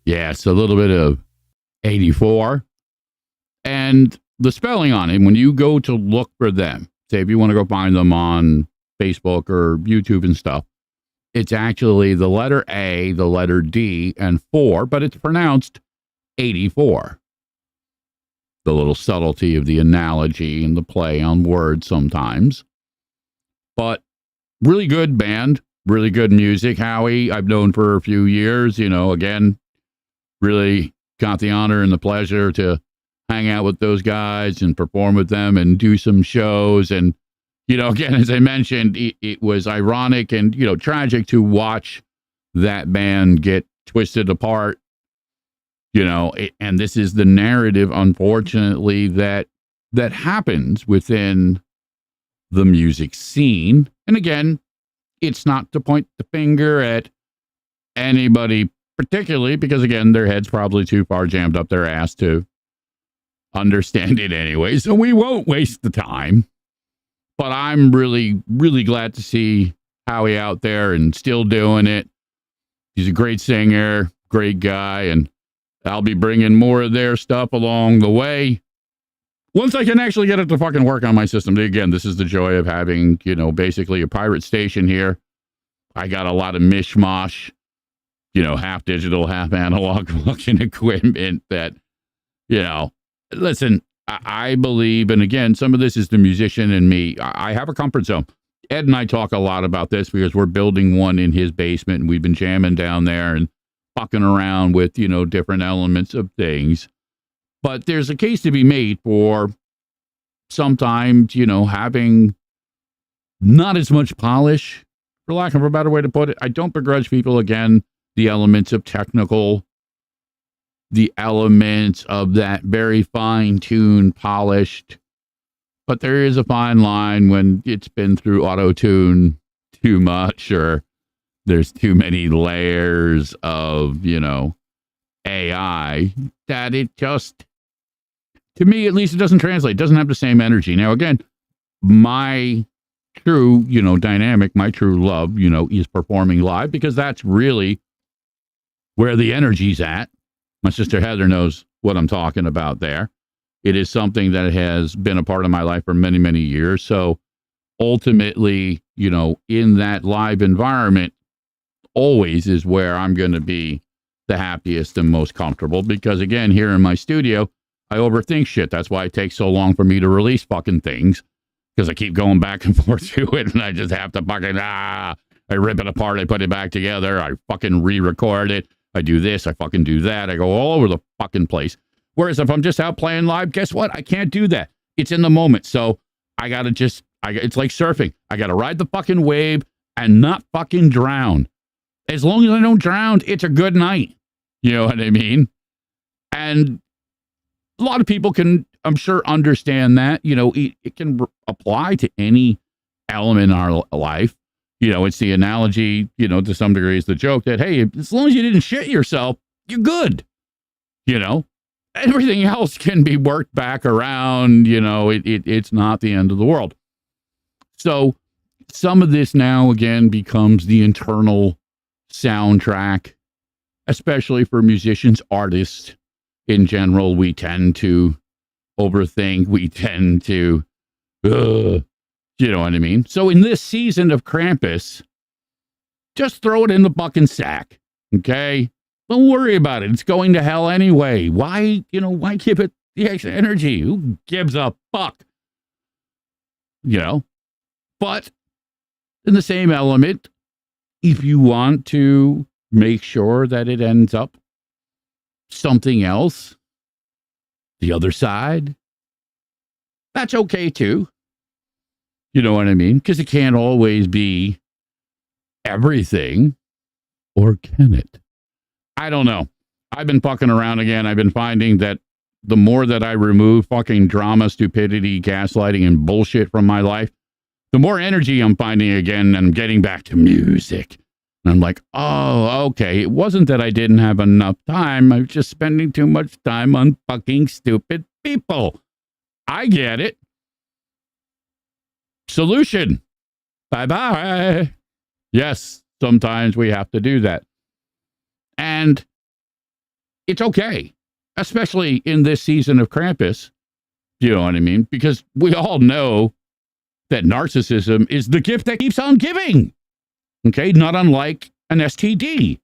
Yeah, it's a little bit of 84. And the spelling on it, when you go to look for them, say if you want to go find them on Facebook or YouTube and stuff, it's actually the letter A, the letter D, and 4, but it's pronounced 84. The little subtlety of the analogy and the play on words sometimes. But really good band, really good music. Howie, I've known for a few years, again, really got the honor and the pleasure to hang out with those guys and perform with them and do some shows. And, again, as I mentioned, it was ironic and, tragic to watch that band get twisted apart, and this is the narrative, unfortunately, that happens within the music scene. And again, it's not to point the finger at anybody particularly, because again, their head's probably too far jammed up their ass to understand it anyway. So we won't waste the time. But I'm really, really glad to see Howie out there and still doing it. He's a great singer, great guy, and I'll be bringing more of their stuff along the way. Once I can actually get it to fucking work on my system. Again, this is the joy of having, basically a pirate station here. I got a lot of mishmash, half digital, half analog fucking equipment that, listen, I believe, and again, some of this is the musician in me. I have a comfort zone. Ed and I talk a lot about this because we're building one in his basement and we've been jamming down there and fucking around with, different elements of things. But there's a case to be made for sometimes, having not as much polish, for lack of a better way to put it. I don't begrudge people, again, the elements of technical, the elements of that very fine-tuned, polished. But there is a fine line when it's been through auto-tune too much, or there's too many layers of, AI, that it just, to me, at least, it doesn't translate. It doesn't have the same energy. Now, again, my true, dynamic, my true love, is performing live, because that's really where the energy's at. My sister Heather knows what I'm talking about there. It is something that has been a part of my life for many, many years. So ultimately, in that live environment, always is where I'm going to be the happiest and most comfortable. Because again, here in my studio, I overthink shit. That's why it takes so long for me to release fucking things, because I keep going back and forth to it, and I just have to fucking, I rip it apart, I put it back together, I fucking re-record it, I do this, I fucking do that, I go all over the fucking place. Whereas if I'm just out playing live, guess what? I can't do that. It's in the moment. So I got to it's like surfing. I got to ride the fucking wave and not fucking drown. As long as I don't drown, it's a good night. You know what I mean? And a lot of people can, I'm sure, understand that. It can apply to any element in our life. It's the analogy, to some degree, is the joke that, hey, as long as you didn't shit yourself, you're good. Everything else can be worked back around. It's not the end of the world. So some of this now, again, becomes the internal soundtrack, especially for musicians, artists in general. We tend to overthink. We tend to, you know what I mean? So in this season of Krampus, just throw it in the fucking sack, okay? Don't worry about it. It's going to hell anyway. Why give it the extra energy? Who gives a fuck? But in the same element, if you want to make sure that it ends up something else, the other side, that's okay too. You know what I mean? Because it can't always be everything, or can it? I don't know. I've been fucking around again. I've been finding that the more that I remove fucking drama, stupidity, gaslighting, and bullshit from my life, the more energy I'm finding again, and I'm getting back to music. And I'm like, oh, okay. It wasn't that I didn't have enough time. I was just spending too much time on fucking stupid people. I get it. Solution. Bye-bye. Yes, sometimes we have to do that. And it's okay, especially in this season of Krampus. You know what I mean? Because we all know that narcissism is the gift that keeps on giving. Okay, not unlike an STD.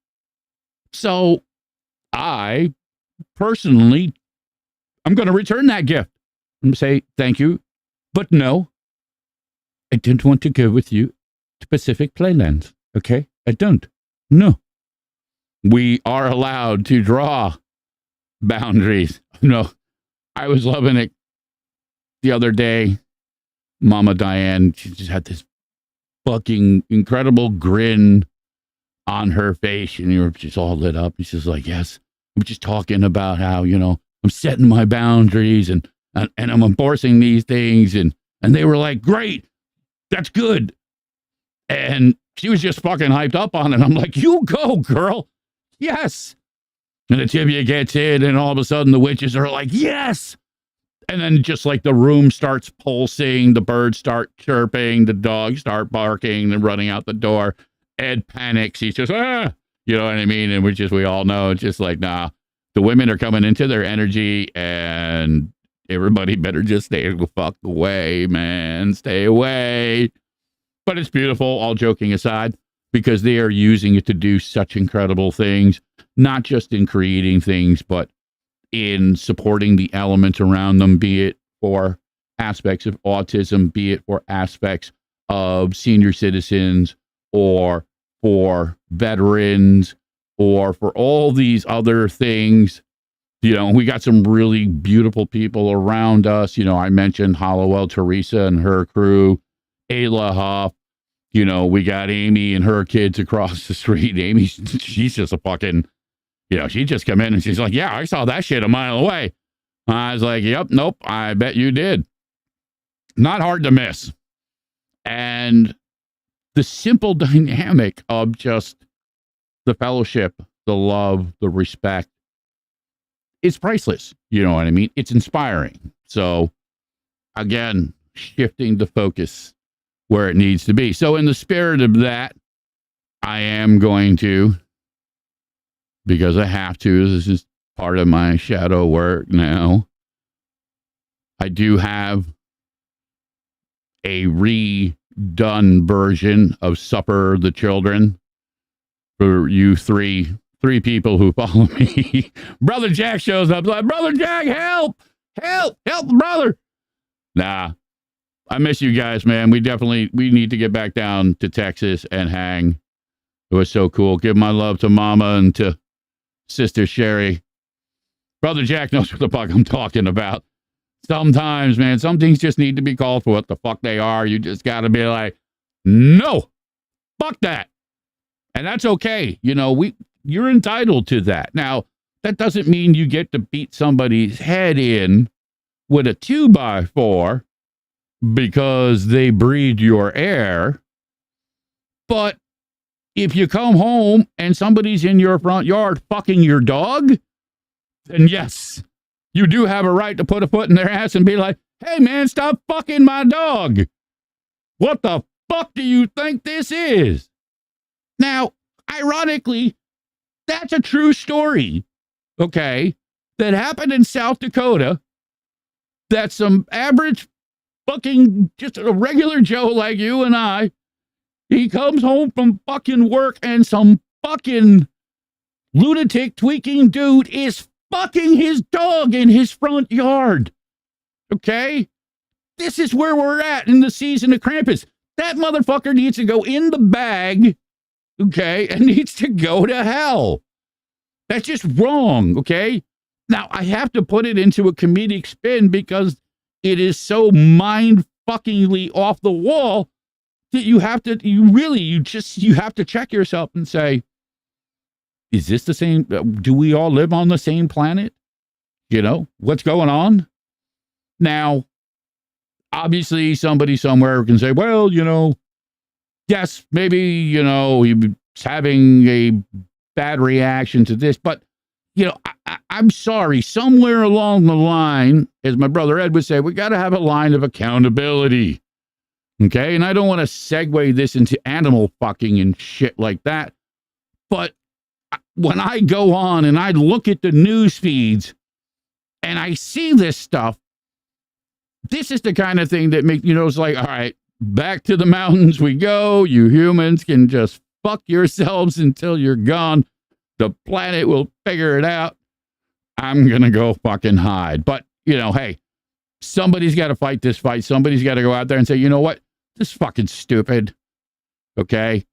So I personally, I'm going to return that gift and say thank you, but no, I don't want to go with you to Pacific Playlands. Okay, I don't. No, we are allowed to draw boundaries. No, I was loving it the other day. Mama Diane, she just had this fucking incredible grin on her face, and you were just all lit up. And she's like, yes, I'm just talking about how, you know, I'm setting my boundaries and I'm enforcing these things. And they were like, great, that's good. And she was just fucking hyped up on it. I'm like, you go, girl. Yes. And the tibia gets in, and all of a sudden the witches are like, yes. And then just like the room starts pulsing, the birds start chirping, the dogs start barking and running out the door. Ed panics. He's just, ah, you know what I mean? And we all know, it's just like, nah, the women are coming into their energy, and everybody better just stay the fuck away, man. Stay away. But it's beautiful, all joking aside, because they are using it to do such incredible things, not just in creating things, but in supporting the elements around them, be it for aspects of autism, be it for aspects of senior citizens, or for veterans, or for all these other things. You know, we got some really beautiful people around us. You know, I mentioned Hollowell Teresa and her crew, Ayla Huff. You know, we got Amy and her kids across the street. Amy, she's just a fucking, you know, she just come in and she's like, yeah, I saw that shit a mile away. I was like, yep, nope, I bet you did. Not hard to miss. And the simple dynamic of just the fellowship, the love, the respect, it's priceless. You know what I mean? It's inspiring. So again, shifting the focus where it needs to be. So in the spirit of that, I am going to, because I have to, this is part of my shadow work now. I do have a redone version of Supper the Children for you three people who follow me. Brother Jack shows up like, Brother Jack, help, brother. Nah, I miss you guys, man. We need to get back down to Texas and hang. It was so cool. Give my love to Mama and to Sister Sherry. Brother Jack knows what the fuck I'm talking about. Sometimes, man, some things just need to be called for what the fuck they are. You just got to be like, no, fuck that. And that's okay. You know, you're entitled to that. Now, that doesn't mean you get to beat somebody's head in with a 2x4 because they breathe your air. But if you come home and somebody's in your front yard fucking your dog, then yes, you do have a right to put a foot in their ass and be like, hey man, stop fucking my dog. What the fuck do you think this is? Now, ironically, that's a true story, okay, that happened in South Dakota, that some average fucking, just a regular Joe like you and I, he comes home from fucking work and some fucking lunatic tweaking dude is fucking his dog in his front yard. Okay? This is where we're at in the season of Krampus. That motherfucker needs to go in the bag, okay, and needs to go to hell. That's just wrong, okay? Now, I have to put it into a comedic spin because it is so mind-fuckingly off the wall that you have to check yourself and say, is this the same? Do we all live on the same planet? You know, what's going on? Now, obviously, somebody somewhere can say, well, you know, yes, maybe, you know, he's having a bad reaction to this, but, you know, I'm sorry, somewhere along the line, as my brother Ed would say, we got to have a line of accountability. Okay, and I don't want to segue this into animal fucking and shit like that, but when I go on and I look at the news feeds and I see this stuff, this is the kind of thing that makes, it's like, all right, back to the mountains we go. You humans can just fuck yourselves until you're gone. The planet will figure it out. I'm going to go fucking hide. But, hey, somebody's got to fight this fight. Somebody's got to go out there and say, you know what? This is fucking stupid. Okay?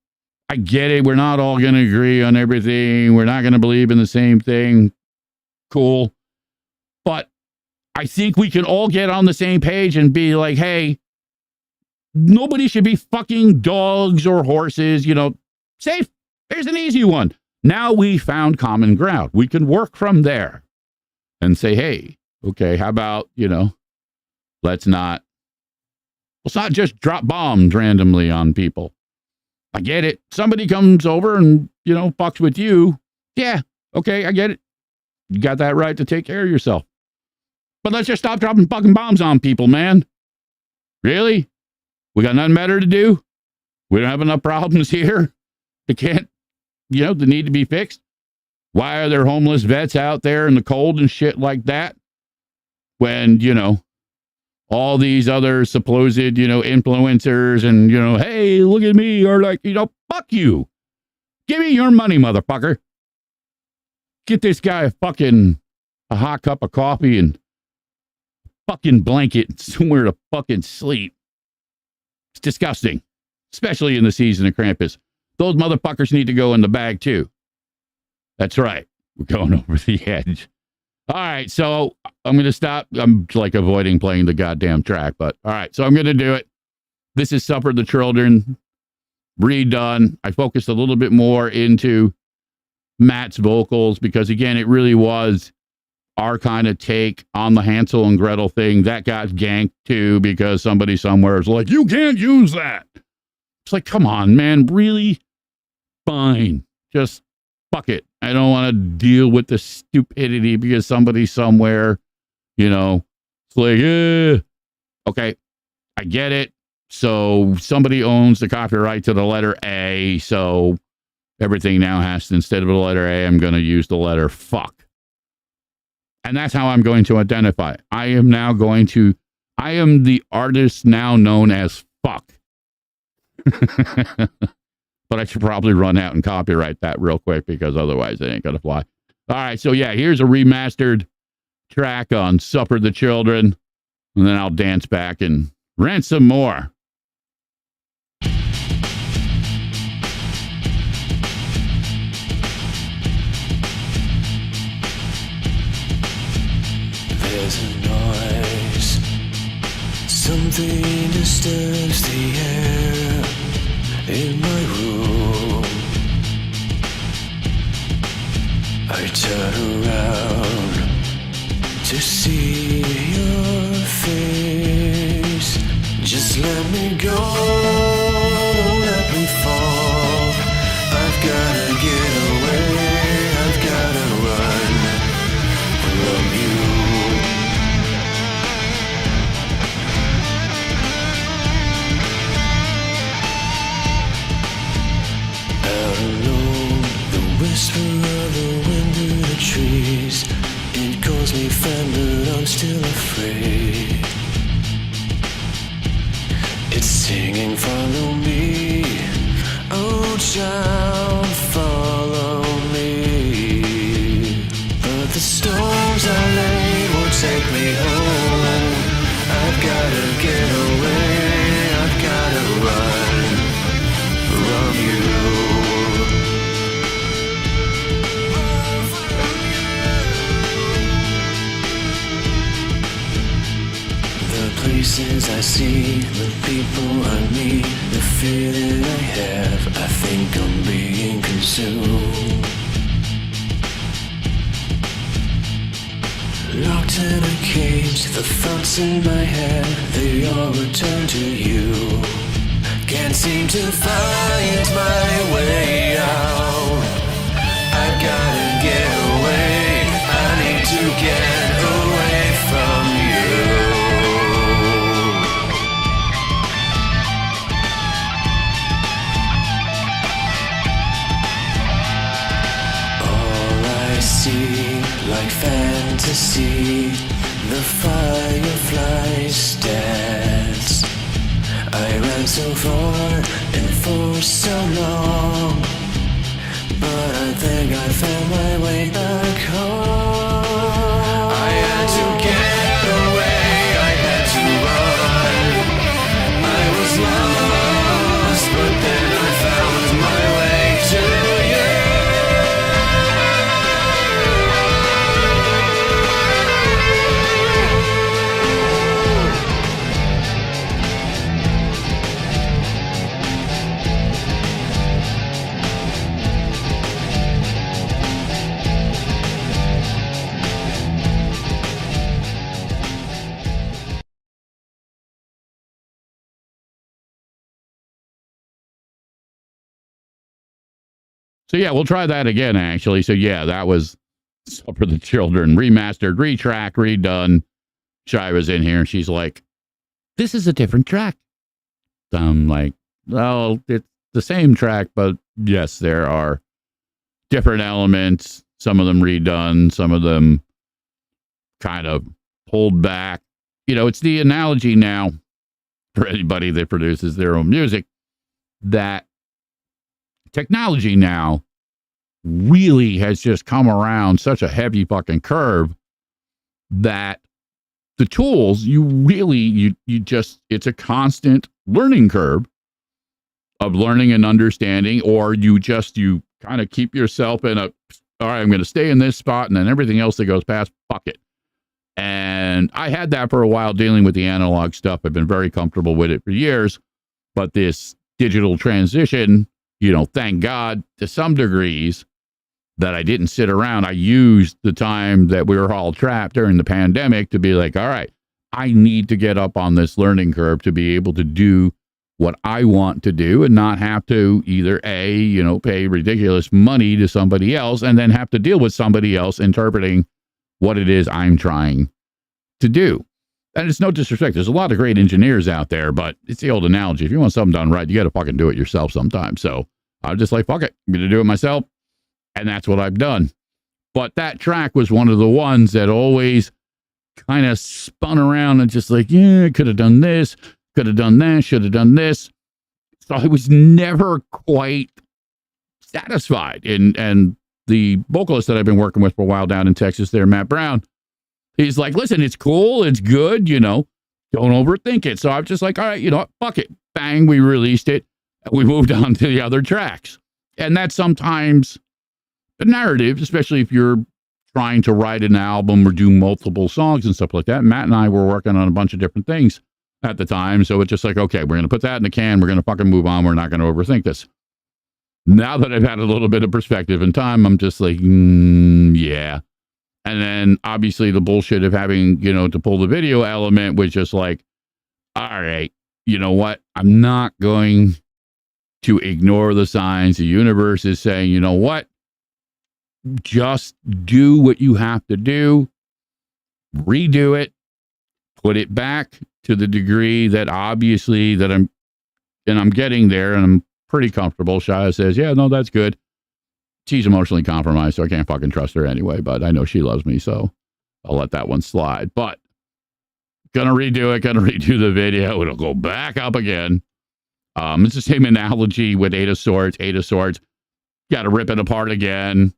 I get it. We're not all going to agree on everything. We're not going to believe in the same thing. Cool. But I think we can all get on the same page and be like, hey, nobody should be fucking dogs or horses, safe. There's an easy one. Now we found common ground. We can work from there and say, hey, okay, how about, let's not just drop bombs randomly on people. I get it. Somebody comes over and, fucks with you. Yeah, okay, I get it. You got that right to take care of yourself. But let's just stop dropping fucking bombs on people, man. Really? We got nothing better to do? We don't have enough problems here? They can't, that need to be fixed? Why are there homeless vets out there in the cold and shit like that? When, all these other supposed, influencers and, hey, look at me, or like, fuck you. Give me your money, motherfucker. Get this guy a hot cup of coffee and fucking blanket somewhere to fucking sleep. It's disgusting, especially in the season of Krampus. Those motherfuckers need to go in the bag too. That's right. We're going over the edge. All right, so I'm going to stop. I'm like avoiding playing the goddamn track, but all right, so I'm going to do it. This is Suffer the Children, redone. I focused a little bit more into Matt's vocals because, again, it really was our kind of take on the Hansel and Gretel thing. That got ganked too because somebody somewhere is like, you can't use that. It's like, come on, man, really? Fine. Just fuck it. I don't want to deal with the stupidity because somebody somewhere, it's like, okay, I get it. So somebody owns the copyright to the letter A. So everything now has to, instead of the letter A, I'm going to use the letter fuck. And that's how I'm going to identify. I am the artist now known as fuck. But I should probably run out and copyright that real quick because otherwise it ain't going to fly. All right, so yeah, here's a remastered track on Suffer the Children, and then I'll dance back and rant some more. There's a noise. Something disturbs the air in my room. I turn around to see your face. Just let me go, don't let me fall. I've gotta get away, I've gotta run from you. Whisper of the wind through the trees. It calls me friend, but I'm still afraid. It's singing, follow me. Oh, child, follow me. But the storms I laid won't take me home. I've gotta get away, I've gotta run from you. Places I see, the people I meet, the fear that I have, I think I'm being consumed. Locked in a cage, the thoughts in my head, they all return to you. Can't seem to find my way out. I've gotta get away, I need to get away from you. see, like fantasy, the fireflies dance. I ran so far and for so long, but I think I found my way back home. I had to get away, I had to run. I was lost, but then I found my way to you. So yeah, we'll try that again, actually. So yeah, that was for the Children, remastered, retrack, redone. Shy was in here and she's like, this is a different track. I'm like, well, it's the same track, but yes, there are different elements, some of them redone, some of them kind of pulled back. You know, it's the analogy now for anybody that produces their own music that technology now really has just come around such a heavy fucking curve that the tools, you really, you just, it's a constant learning curve of learning and understanding, or you kind of keep yourself in all right, I'm going to stay in this spot, and then everything else that goes past, fuck it. And I had that for a while dealing with the analog stuff. I've been very comfortable with it for years, but this digital transition, you know, thank God to some degrees that I didn't sit around. I used the time that we were all trapped during the pandemic to be like, all right, I need to get up on this learning curve to be able to do what I want to do and not have to either pay ridiculous money to somebody else and then have to deal with somebody else interpreting what it is I'm trying to do. And it's no disrespect. There's a lot of great engineers out there, but it's the old analogy. If you want something done right, you got to fucking do it yourself sometimes. So I was just like, fuck it. I'm going to do it myself. And that's what I've done. But that track was one of the ones that always kind of spun around and just like, yeah, could have done this, could have done that, should have done this. So I was never quite satisfied. And the vocalist that I've been working with for a while down in Texas there, Matt Brown, he's like, listen, it's cool, it's good, don't overthink it. So I'm just like, all right, you know what, fuck it. Bang, we released it. We moved on to the other tracks. And that's sometimes the narrative, especially if you're trying to write an album or do multiple songs and stuff like that. Matt and I were working on a bunch of different things at the time. So it's just like, okay, we're going to put that in the can. We're going to fucking move on. We're not going to overthink this. Now that I've had a little bit of perspective and time, I'm just like, yeah. And then obviously the bullshit of having, to pull the video element was just like, all right, you know what? I'm not going to ignore the signs. The universe is saying, you know what? Just do what you have to do, redo it, put it back to the degree that obviously that I'm getting there and I'm pretty comfortable. Shia says, yeah, no, that's good. She's emotionally compromised, so I can't fucking trust her anyway, but I know she loves me, so I'll let that one slide. But gonna redo the video. It'll go back up again. It's the same analogy with Eight of Swords. Got to rip it apart again.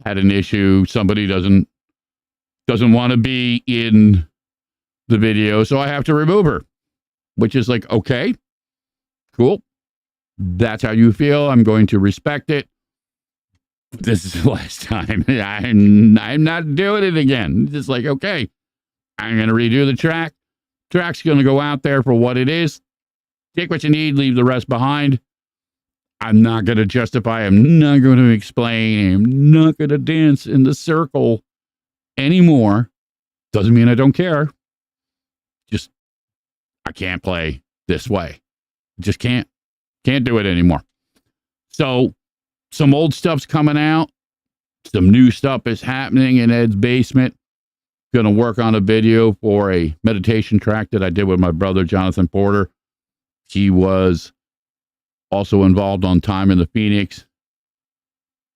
Had an issue. Somebody doesn't want to be in the video, so I have to remove her, which is like, okay, cool. That's how you feel. I'm going to respect it. This is the last time. I'm not doing it again. It's just like, okay, I'm going to redo the track. Track's going to go out there for what it is. Take what you need, leave the rest behind. I'm not going to justify. I'm not going to explain. I'm not going to dance in the circle anymore. Doesn't mean I don't care. Just, I can't play this way. Just can't do it anymore. So some old stuff's coming out. Some new stuff is happening in Ed's basement. Going to work on a video for a meditation track that I did with my brother, Jonathan Porter. He was also involved on Time in the Phoenix.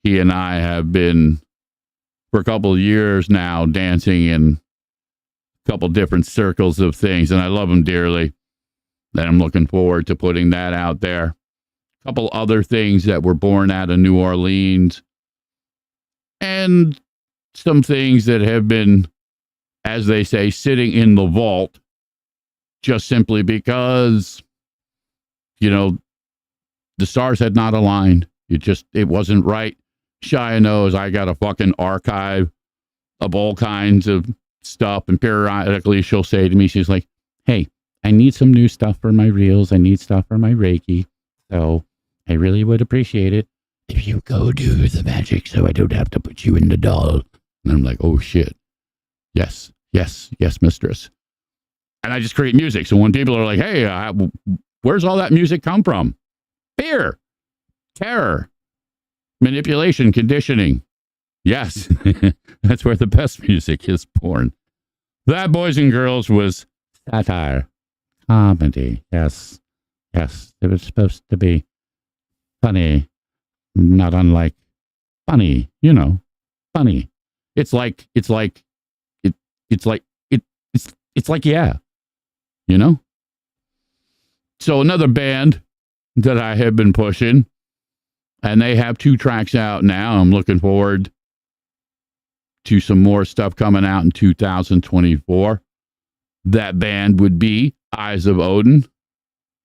He and I have been for a couple of years now, dancing in a couple different circles of things, and I love them dearly. And I'm looking forward to putting that out there. A couple other things that were born out of New Orleans, and some things that have been, as they say, sitting in the vault, just simply because, the stars had not aligned. It wasn't right. Shia knows I got a fucking archive of all kinds of stuff, and periodically she'll say to me, she's like, hey, I need some new stuff for my reels. I need stuff for my Reiki. So I really would appreciate it if you go do the magic so I don't have to put you in the doll. And I'm like, oh shit. Yes, mistress. And I just create music. So when people are like, hey, where's all that music come from? Fear, terror, manipulation, conditioning. Yes, that's where the best music is born. That, boys and girls, was satire, comedy. Yes, it was supposed to be funny, not unlike funny, funny. It's like, yeah, So another band that I have been pushing, and they have 2 tracks out now. I'm looking forward to some more stuff coming out in 2024. That band would be Eyes of Odin.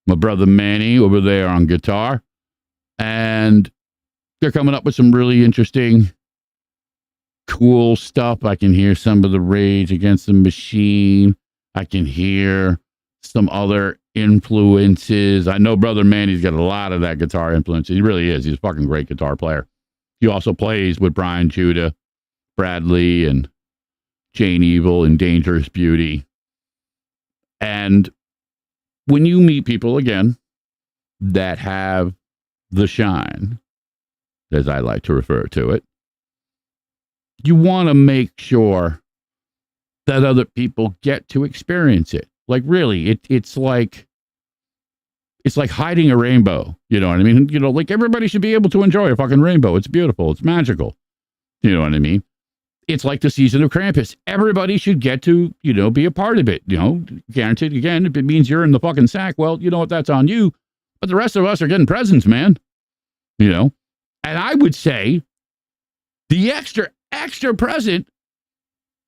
My brother Manny over there on guitar. And they're coming up with some really interesting, cool stuff. I can hear some of the Rage Against the Machine. I can hear some other influences. I know Brother Manny's got a lot of that guitar influence. He really is. He's a fucking great guitar player. He also plays with Brian Judah, Bradley, and Jane Evil and Dangerous Beauty. And when you meet people, again, that have the shine, as I like to refer to it, you want to make sure that other people get to experience it. Like, really, it's like hiding a rainbow. You know what I mean? Like, everybody should be able to enjoy a fucking rainbow. It's beautiful. It's magical. You know what I mean? It's like the season of Krampus. Everybody should get to, be a part of it. Guaranteed, again, if it means you're in the fucking sack, well, you know what? That's on you. But the rest of us are getting presents, man. And I would say the extra present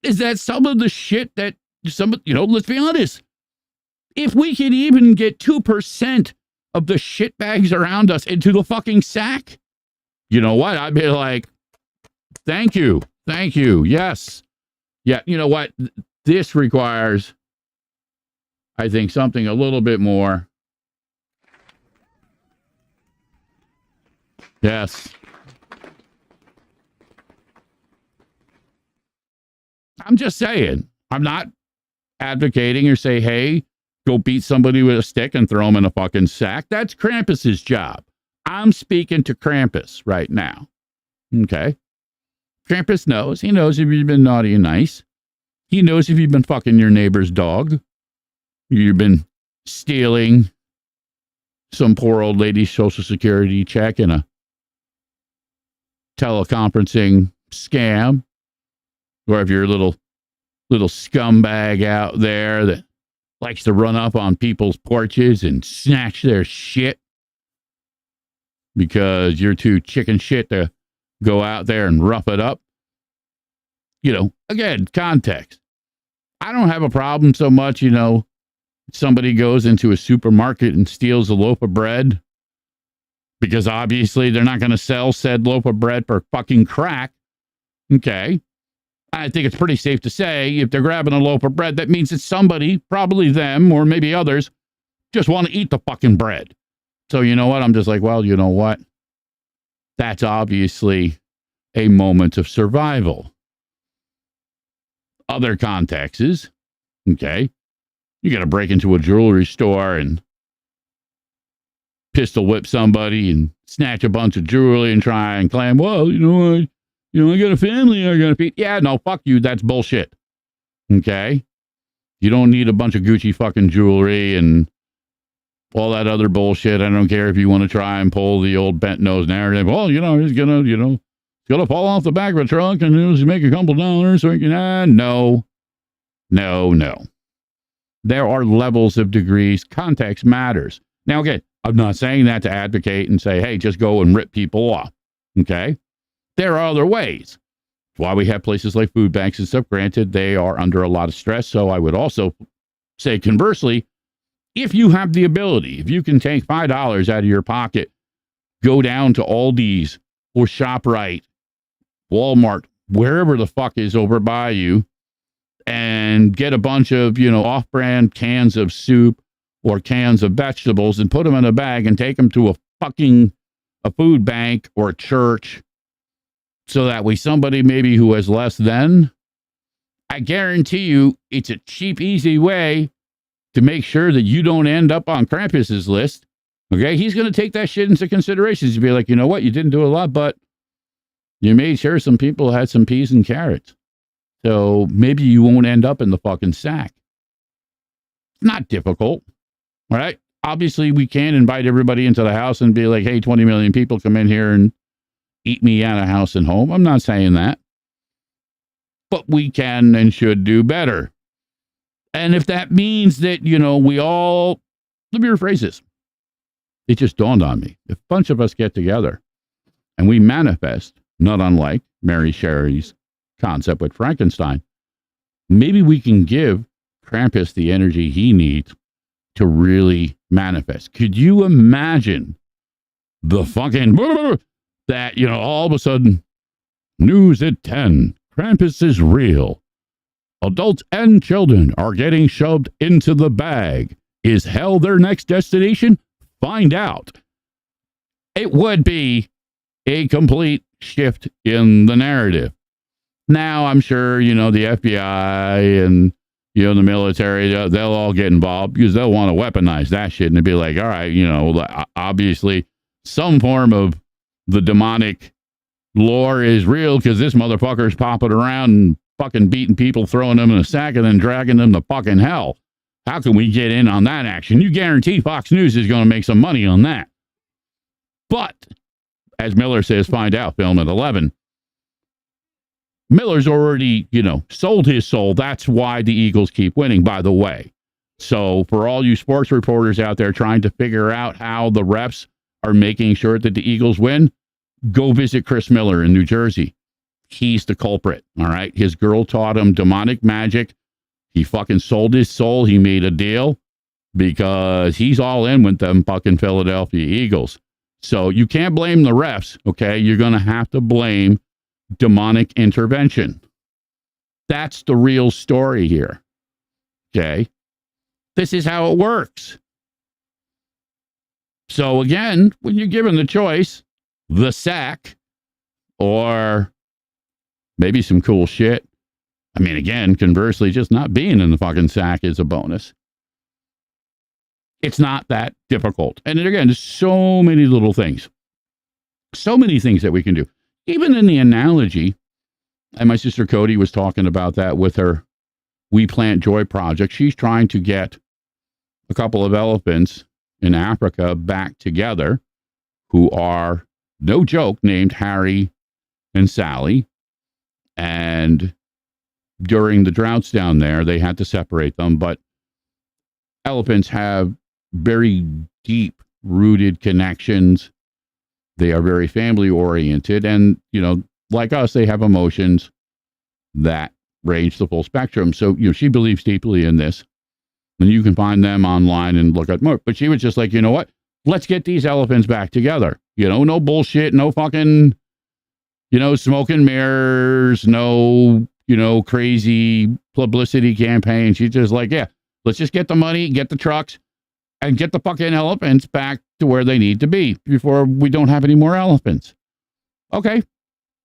is that some of the shit that let's be honest. If we could even get 2% of the shit bags around us into the fucking sack, you know what? I'd be like, thank you. Yes. Yeah. You know what? This requires, I think, something a little bit more. Yes. I'm just saying. I'm not advocating or say, hey, go beat somebody with a stick and throw them in a fucking sack. That's Krampus's job. I'm speaking to Krampus right now. Okay? Krampus knows. He knows if you've been naughty and nice. He knows if you've been fucking your neighbor's dog. You've been stealing some poor old lady's Social Security check in a teleconferencing scam. Or if you're a little scumbag out there that likes to run up on people's porches and snatch their shit because you're too chicken shit to go out there and rough it up. Again, context. I don't have a problem so much, somebody goes into a supermarket and steals a loaf of bread because obviously they're not going to sell said loaf of bread for fucking crack. Okay. I think it's pretty safe to say if they're grabbing a loaf of bread, that means it's somebody, probably them or maybe others, just want to eat the fucking bread. So you know what? I'm just like, well, you know what? That's obviously a moment of survival. Other contexts, okay? You got to break into a jewelry store and pistol whip somebody and snatch a bunch of jewelry and try and claim, well, I got a family I got to feed. Yeah, no, fuck you. That's bullshit. Okay? You don't need a bunch of Gucci fucking jewelry and all that other bullshit. I don't care if you want to try and pull the old bent nose narrative. Well, he's going to, going to fall off the back of a truck and just make a couple dollars so you can, no. There are levels of degrees. Context matters. Now, again, I'm not saying that to advocate and say, hey, just go and rip people off. Okay? There are other ways. That's why we have places like food banks and stuff. Granted, they are under a lot of stress. So I would also say conversely, if you have the ability, if you can take $5 out of your pocket, go down to Aldi's or ShopRite, Walmart, wherever the fuck is over by you, and get a bunch of, off-brand cans of soup or cans of vegetables and put them in a bag and take them to a food bank or a church so that way somebody maybe who has less than, I guarantee you it's a cheap, easy way to make sure that you don't end up on Krampus's list. Okay, he's going to take that shit into consideration. He'll be like, you know what, you didn't do a lot, but you made sure some people had some peas and carrots. So maybe you won't end up in the fucking sack. Not difficult, right? Obviously, we can't invite everybody into the house and be like, hey, 20 million people come in here and eat me out of house and home. I'm not saying that. But we can and should do better. And if that means that, we all, let me rephrase this. It just dawned on me. If a bunch of us get together and we manifest, not unlike Mary Sherry's concept with Frankenstein, maybe we can give Krampus the energy he needs to really manifest. Could you imagine the fucking that, all of a sudden, news at 10, Krampus is real. Adults and children are getting shoved into the bag. Is hell their next destination? Find out. It would be a complete shift in the narrative. Now, I'm sure, the FBI and, the military, they'll all get involved because they'll want to weaponize that shit and be like, all right, obviously some form of the demonic lore is real because this motherfucker's popping around and fucking beating people, throwing them in a sack and then dragging them to fucking hell. How can we get in on that action? You guarantee Fox News is going to make some money on that. But, as Miller says, find out, film at 11. Miller's already, sold his soul. That's why the Eagles keep winning, by the way. So for all you sports reporters out there trying to figure out how the refs are making sure that the Eagles win, go visit Chris Miller in New Jersey. He's the culprit, all right? His girl taught him demonic magic. He fucking sold his soul. He made a deal because he's all in with them fucking Philadelphia Eagles. So you can't blame the refs, okay? You're going to have to blame demonic intervention. That's the real story here. Okay? This is how it works. So again, when you're given the choice, the sack or maybe some cool shit. I mean, again, conversely, just not being in the fucking sack is a bonus. It's not that difficult. And again, there's so many little things. So many things that we can do. Even in the analogy, and my sister Cody was talking about that with her We Plant Joy project. She's trying to get a couple of elephants in Africa back together who are, no joke, named Harry and Sally. And during the droughts down there, they had to separate them. But elephants have very deep rooted connections. They are very family oriented. And, like us, they have emotions that range the full spectrum. So, she believes deeply in this. And you can find them online and look at more. But she was just like, you know what? Let's get these elephants back together. No bullshit, no fucking, smoke and mirrors, no, crazy publicity campaign. She's just like, yeah, let's just get the money, get the trucks, and get the fucking elephants back to where they need to be before we don't have any more elephants. Okay,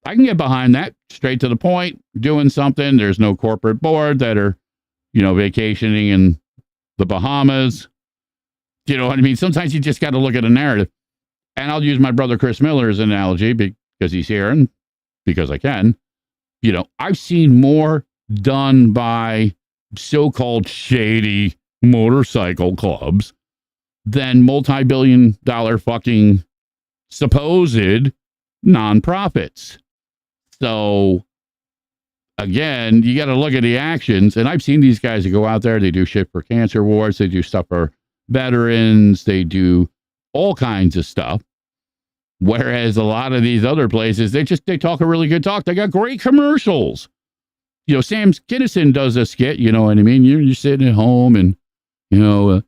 I can get behind that. Straight to the point, doing something. There's no corporate board that are, vacationing in the Bahamas. You know what I mean? Sometimes you just got to look at a narrative. And I'll use my brother Chris Miller as an analogy because he's here and because I can. I've seen more done by so-called shady motorcycle clubs than multi-billion-dollar fucking supposed nonprofits. So, again, you got to look at the actions. And I've seen these guys that go out there, they do shit for cancer wards, they do stuff for veterans, they do all kinds of stuff. Whereas a lot of these other places, they talk a really good talk. They got great commercials. You know, Sam Kinison does a skit, you know what I mean? You're sitting at home and, you know,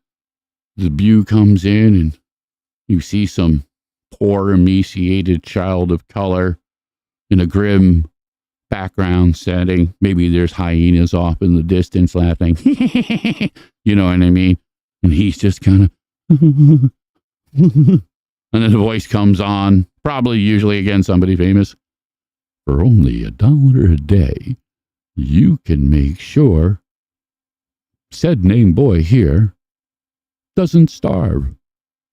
the view comes in and you see some poor, emaciated child of color in a grim background setting. Maybe there's hyenas off in the distance laughing. You know what I mean? And he's just kind of... and then the voice comes on, probably usually, again, somebody famous. For only $1 a day, you can make sure said name boy here doesn't starve.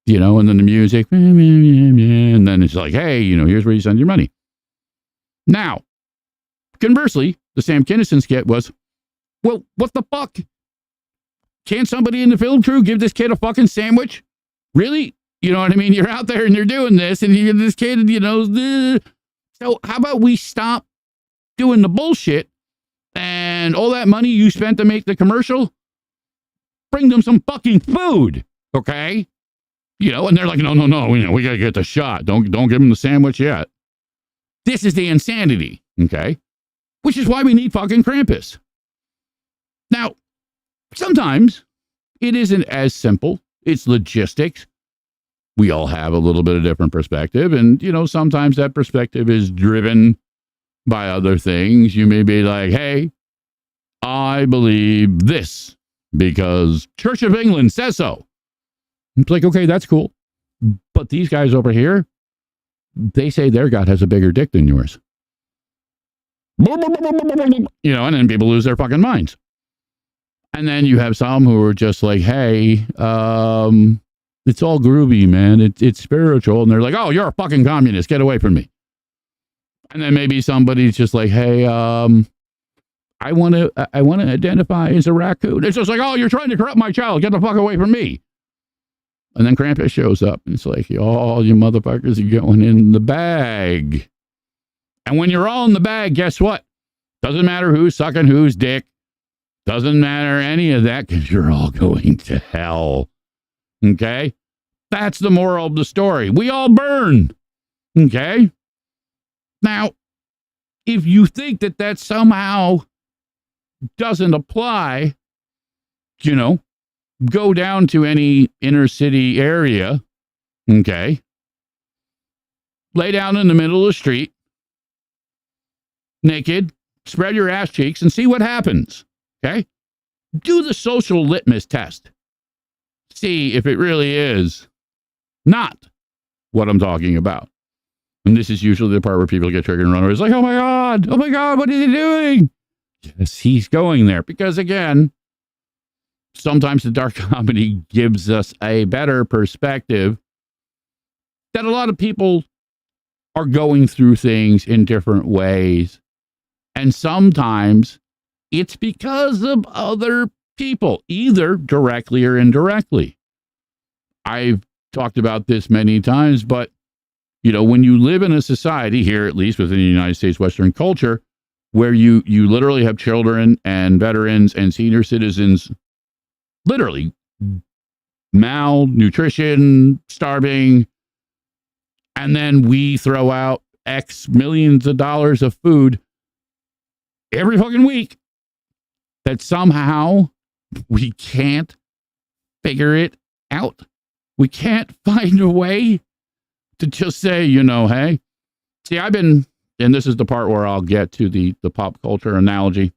You know, and then the music, and then it's like, hey, you know, here's where you send your money. Now, conversely, the Sam Kinison skit was, well, what the fuck? Can't somebody in the film crew give this kid a fucking sandwich? Really? You know what I mean? You're out there and you're doing this, and you get this kid, you know. So how about we stop doing the bullshit, and all that money you spent to make the commercial, bring them some fucking food, okay? You know, and they're like, no, you know, we gotta get the shot. Don't give them the sandwich yet. This is the insanity, okay? Which is why we need fucking Krampus. Now, sometimes it isn't as simple. It's logistics. We all have a little bit of different perspective. And, you know, sometimes that perspective is driven by other things. You may be like, hey, I believe this because Church of England says so. It's like, okay, that's cool. But these guys over here, they say their God has a bigger dick than yours. You know, and then people lose their fucking minds. And then you have some who are just like, hey, it's all groovy, man. It's spiritual. And they're like, oh, you're a fucking communist. Get away from me. And then maybe somebody's just like, hey, I want to identify as a raccoon. It's just like, oh, you're trying to corrupt my child. Get the fuck away from me. And then Krampus shows up and it's like, oh, you motherfuckers are going in the bag. And when you're all in the bag, guess what? Doesn't matter who's sucking whose dick. Doesn't matter any of that because you're all going to hell. Okay? That's the moral of the story. We all burn. Okay? Now, if you think that somehow doesn't apply, you know, go down to any inner city area, okay? Lay down in the middle of the street, naked, spread your ass cheeks, and see what happens, okay? Do the social litmus test. See if it really is not what I'm talking about. And this is usually the part where people get triggered and run away. It's like, oh my God, what is he doing? Yes, he's going there. Because again, sometimes the dark comedy gives us a better perspective that a lot of people are going through things in different ways. And sometimes it's because of other people, either directly or indirectly. I've talked about this many times, but you know, when you live in a society here, at least within the United States Western culture, where you literally have children and veterans and senior citizens literally malnutrition, starving, and then we throw out X millions of dollars of food every fucking week, that somehow we can't figure it out. We can't find a way to just say, you know, hey, see, and this is the part where I'll get to the pop culture analogy.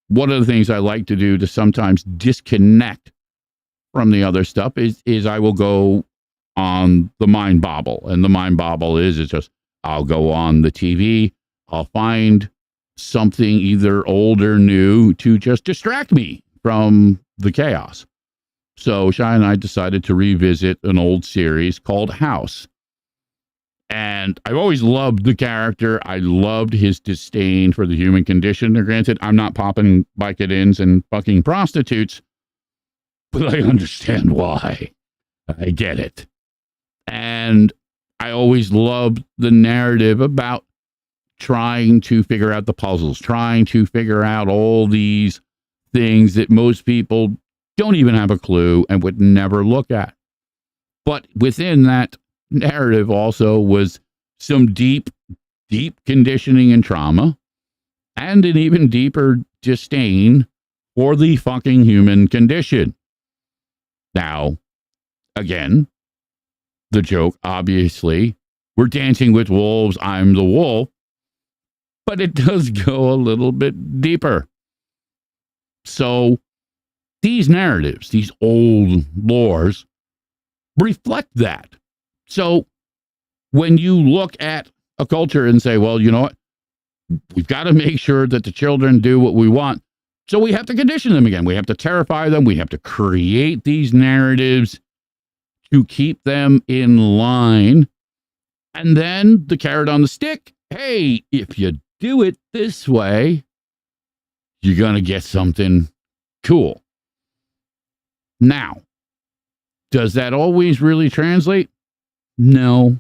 One of the things I like to do to sometimes disconnect from the other stuff is I will go on the mind bobble. And the mind bobble is just, I'll go on the TV, I'll find something either old or new to just distract me from the chaos. So Shai and I decided to revisit an old series called House. And I've always loved the character. I loved his disdain for the human condition. Now, granted, I'm not popping Vicodins and fucking prostitutes, but I understand why. I get it. And I always loved the narrative about trying to figure out the puzzles, trying to figure out all these things that most people don't even have a clue and would never look at. But within that narrative also was some deep, deep conditioning and trauma, and an even deeper disdain for the fucking human condition. Now, again, the joke, obviously, we're dancing with wolves, I'm the wolf, but it does go a little bit deeper. So these narratives, these old lores, reflect that. So when you look at a culture and say, well, you know what? We've got to make sure that the children do what we want. So we have to condition them again. We have to terrify them. We have to create these narratives to keep them in line. And then the carrot on the stick. Hey, if you do it this way, you're going to get something cool. Now, does that always really translate? No.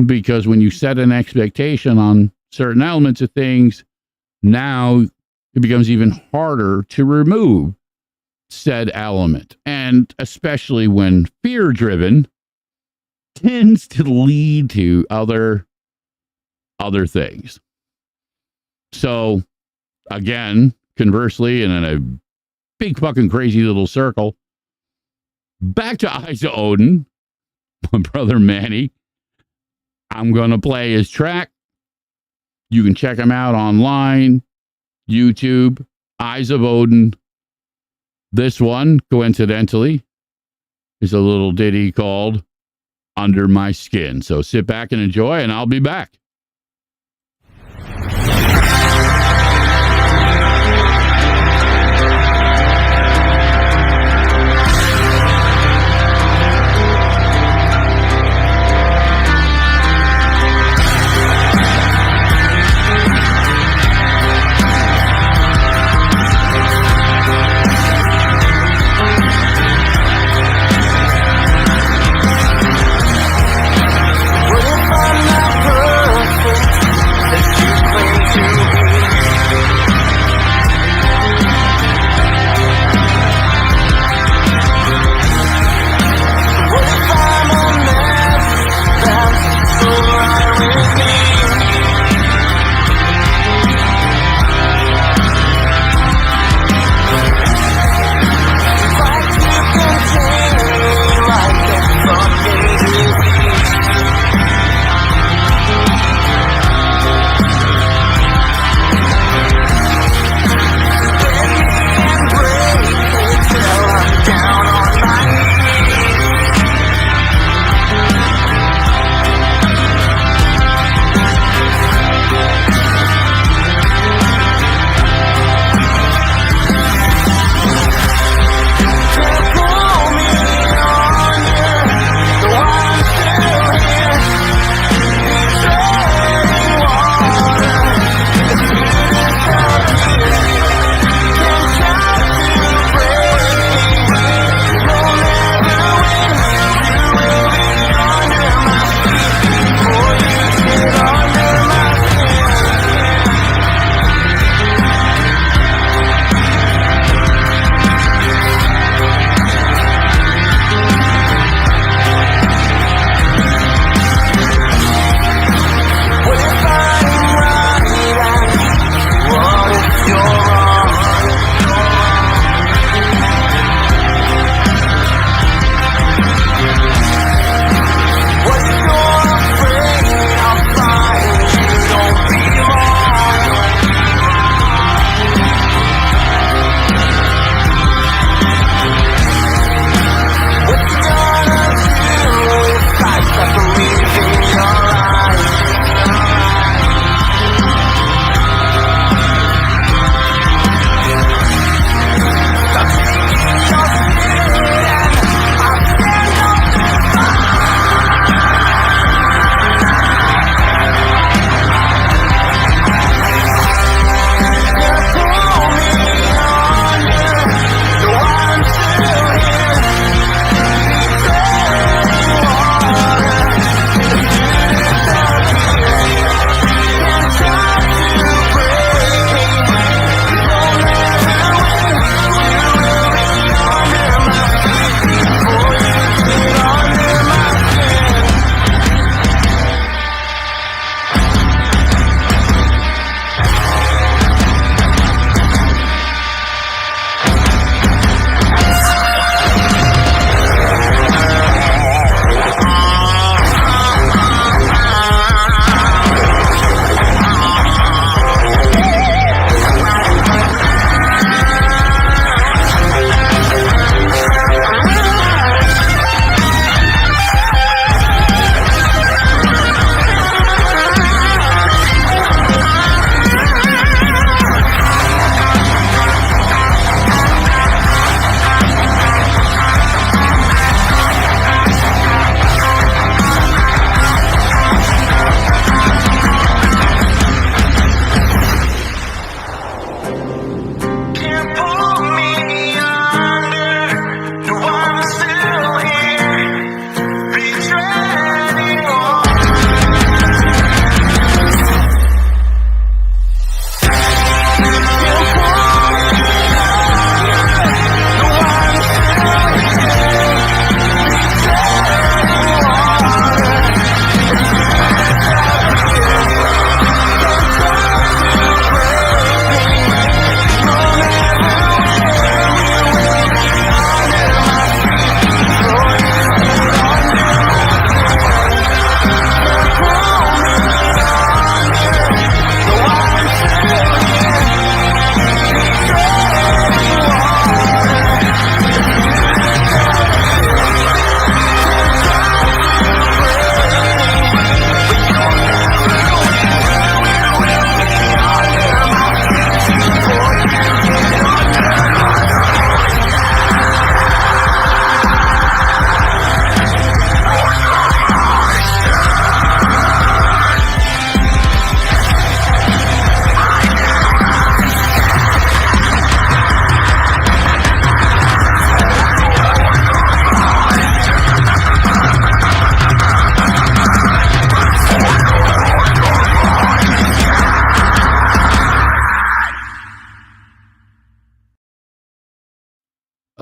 Because when you set an expectation on certain elements of things, now it becomes even harder to remove said element. And especially when fear-driven, tends to lead to other things. So, again, conversely, and in a big fucking crazy little circle, back to Eyes of Odin, my brother Manny. I'm going to play his track. You can check him out online, YouTube, Eyes of Odin. This one, coincidentally, is a little ditty called Under My Skin. So sit back and enjoy, and I'll be back. What if I'm not perfect?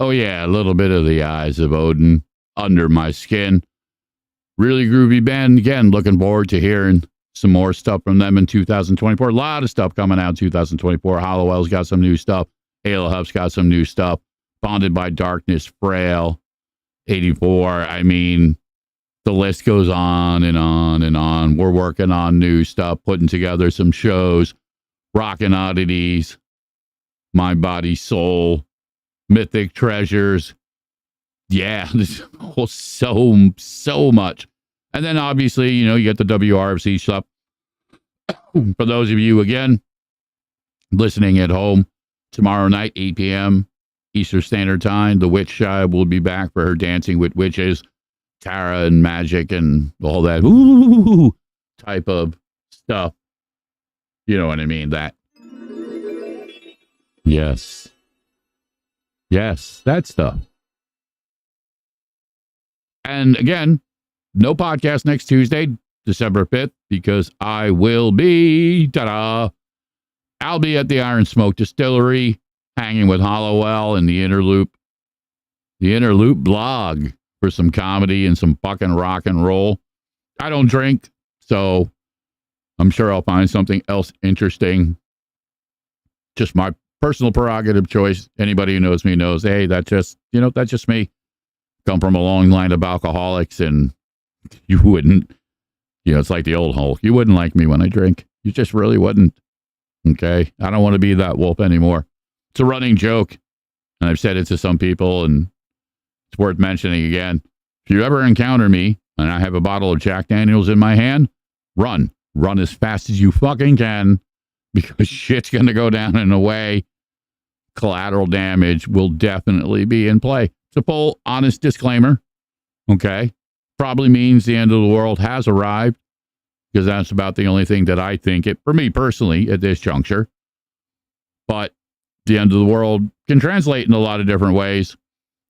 Oh, yeah, a little bit of the Eyes of Odin under my skin. Really groovy band. Again, looking forward to hearing some more stuff from them in 2024. A lot of stuff coming out in 2024. Hollowell's got some new stuff. Halo Hub's got some new stuff. Bonded by Darkness, Frail, 84. I mean, the list goes on and on and on. We're working on new stuff, putting together some shows, Rockin' Oddities, My Body, Soul, Mythic Treasures. Yeah, there's so much. And then obviously, you get the WRFC stuff. For those of you, again, listening at home, tomorrow night, 8 p.m. Eastern Standard Time, the Witch Tribe will be back for her Dancing with Witches, Tara and Magic and all that type of stuff. You know what I mean? That. Yes, that stuff. And again, no podcast next Tuesday, December 5th, because I will be, I'll be at the Iron Smoke Distillery, hanging with Hollowell and the Interloop blog for some comedy and some fucking rock and roll. I don't drink, so I'm sure I'll find something else interesting. Just my personal prerogative choice. Anybody who knows me knows, hey, that's just me. Come from a long line of alcoholics, and you wouldn't, it's like the old Hulk. You wouldn't like me when I drink. You just really wouldn't. Okay? I don't want to be that wolf anymore. It's a running joke, and I've said it to some people, and it's worth mentioning again. If you ever encounter me and I have a bottle of Jack Daniels in my hand, run as fast as you fucking can, because shit's going to go down in a way. Collateral damage will definitely be in play. It's a full, honest disclaimer. Okay? Probably means the end of the world has arrived, because that's about the only thing that I think it, for me personally, at this juncture. But the end of the world can translate in a lot of different ways.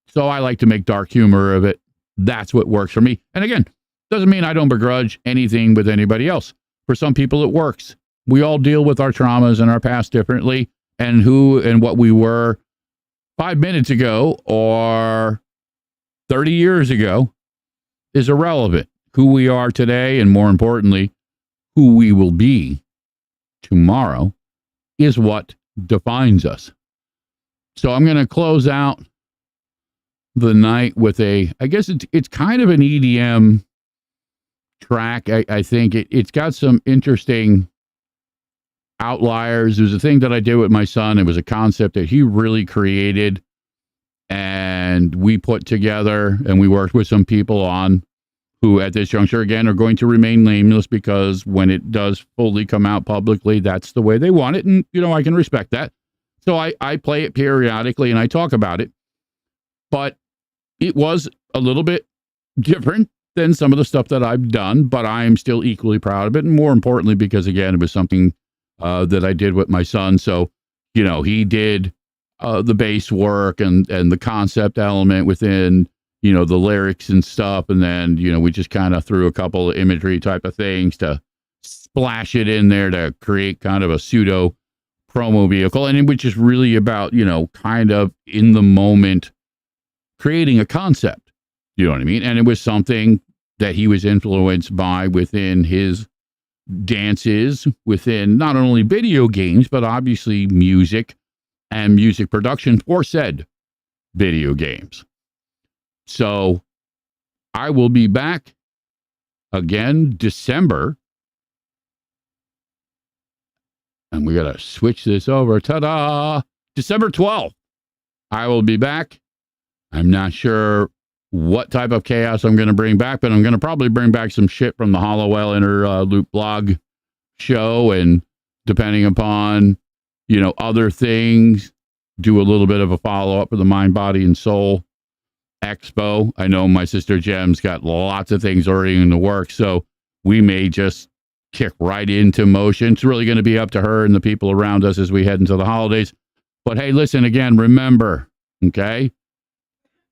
So I like to make dark humor of it. That's what works for me. And again, doesn't mean I don't begrudge anything with anybody else. For some people, it works. We all deal with our traumas and our past differently, and who and what we were 5 minutes ago or 30 years ago is irrelevant. Who we are today, and more importantly, who we will be tomorrow, is what defines us. So I'm going to close out the night with I guess it's kind of an EDM track. I think it's got some interesting outliers. There's a thing that I did with my son. It was a concept that he really created, and we put together, and we worked with some people on, who at this juncture, again, are going to remain nameless, because when it does fully come out publicly, that's the way they want it. And, I can respect that. So I play it periodically and I talk about it. But it was a little bit different than some of the stuff that I've done, but I am still equally proud of it. And more importantly, because, again, it was something that I did with my son. So, he did the bass work and the concept element within, the lyrics and stuff. And then, we just kind of threw a couple of imagery type of things to splash it in there to create kind of a pseudo promo vehicle. And which is really about, kind of in the moment creating a concept. You know what I mean? And it was something that he was influenced by within his dances, within not only video games, but obviously music and music production for said video games. So I will be back again December. And we got to switch this over. Ta-da! December 12th. I will be back. I'm not sure what type of chaos I'm going to bring back, but I'm going to probably bring back some shit from the Hollowell Interloop blog show, and depending upon, other things, do a little bit of a follow-up for the Mind, Body, and Soul Expo. I know my sister Jem's got lots of things already in the works, so we may just kick right into motion. It's really going to be up to her and the people around us as we head into the holidays. But hey, listen, again, remember, okay?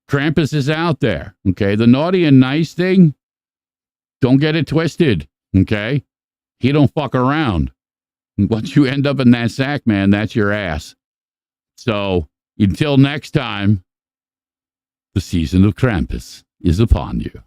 Krampus is out there, okay? The naughty and nice thing, don't get it twisted, okay? He don't fuck around. Once you end up in that sack, man, that's your ass. So until next time, The season of Krampus is upon you.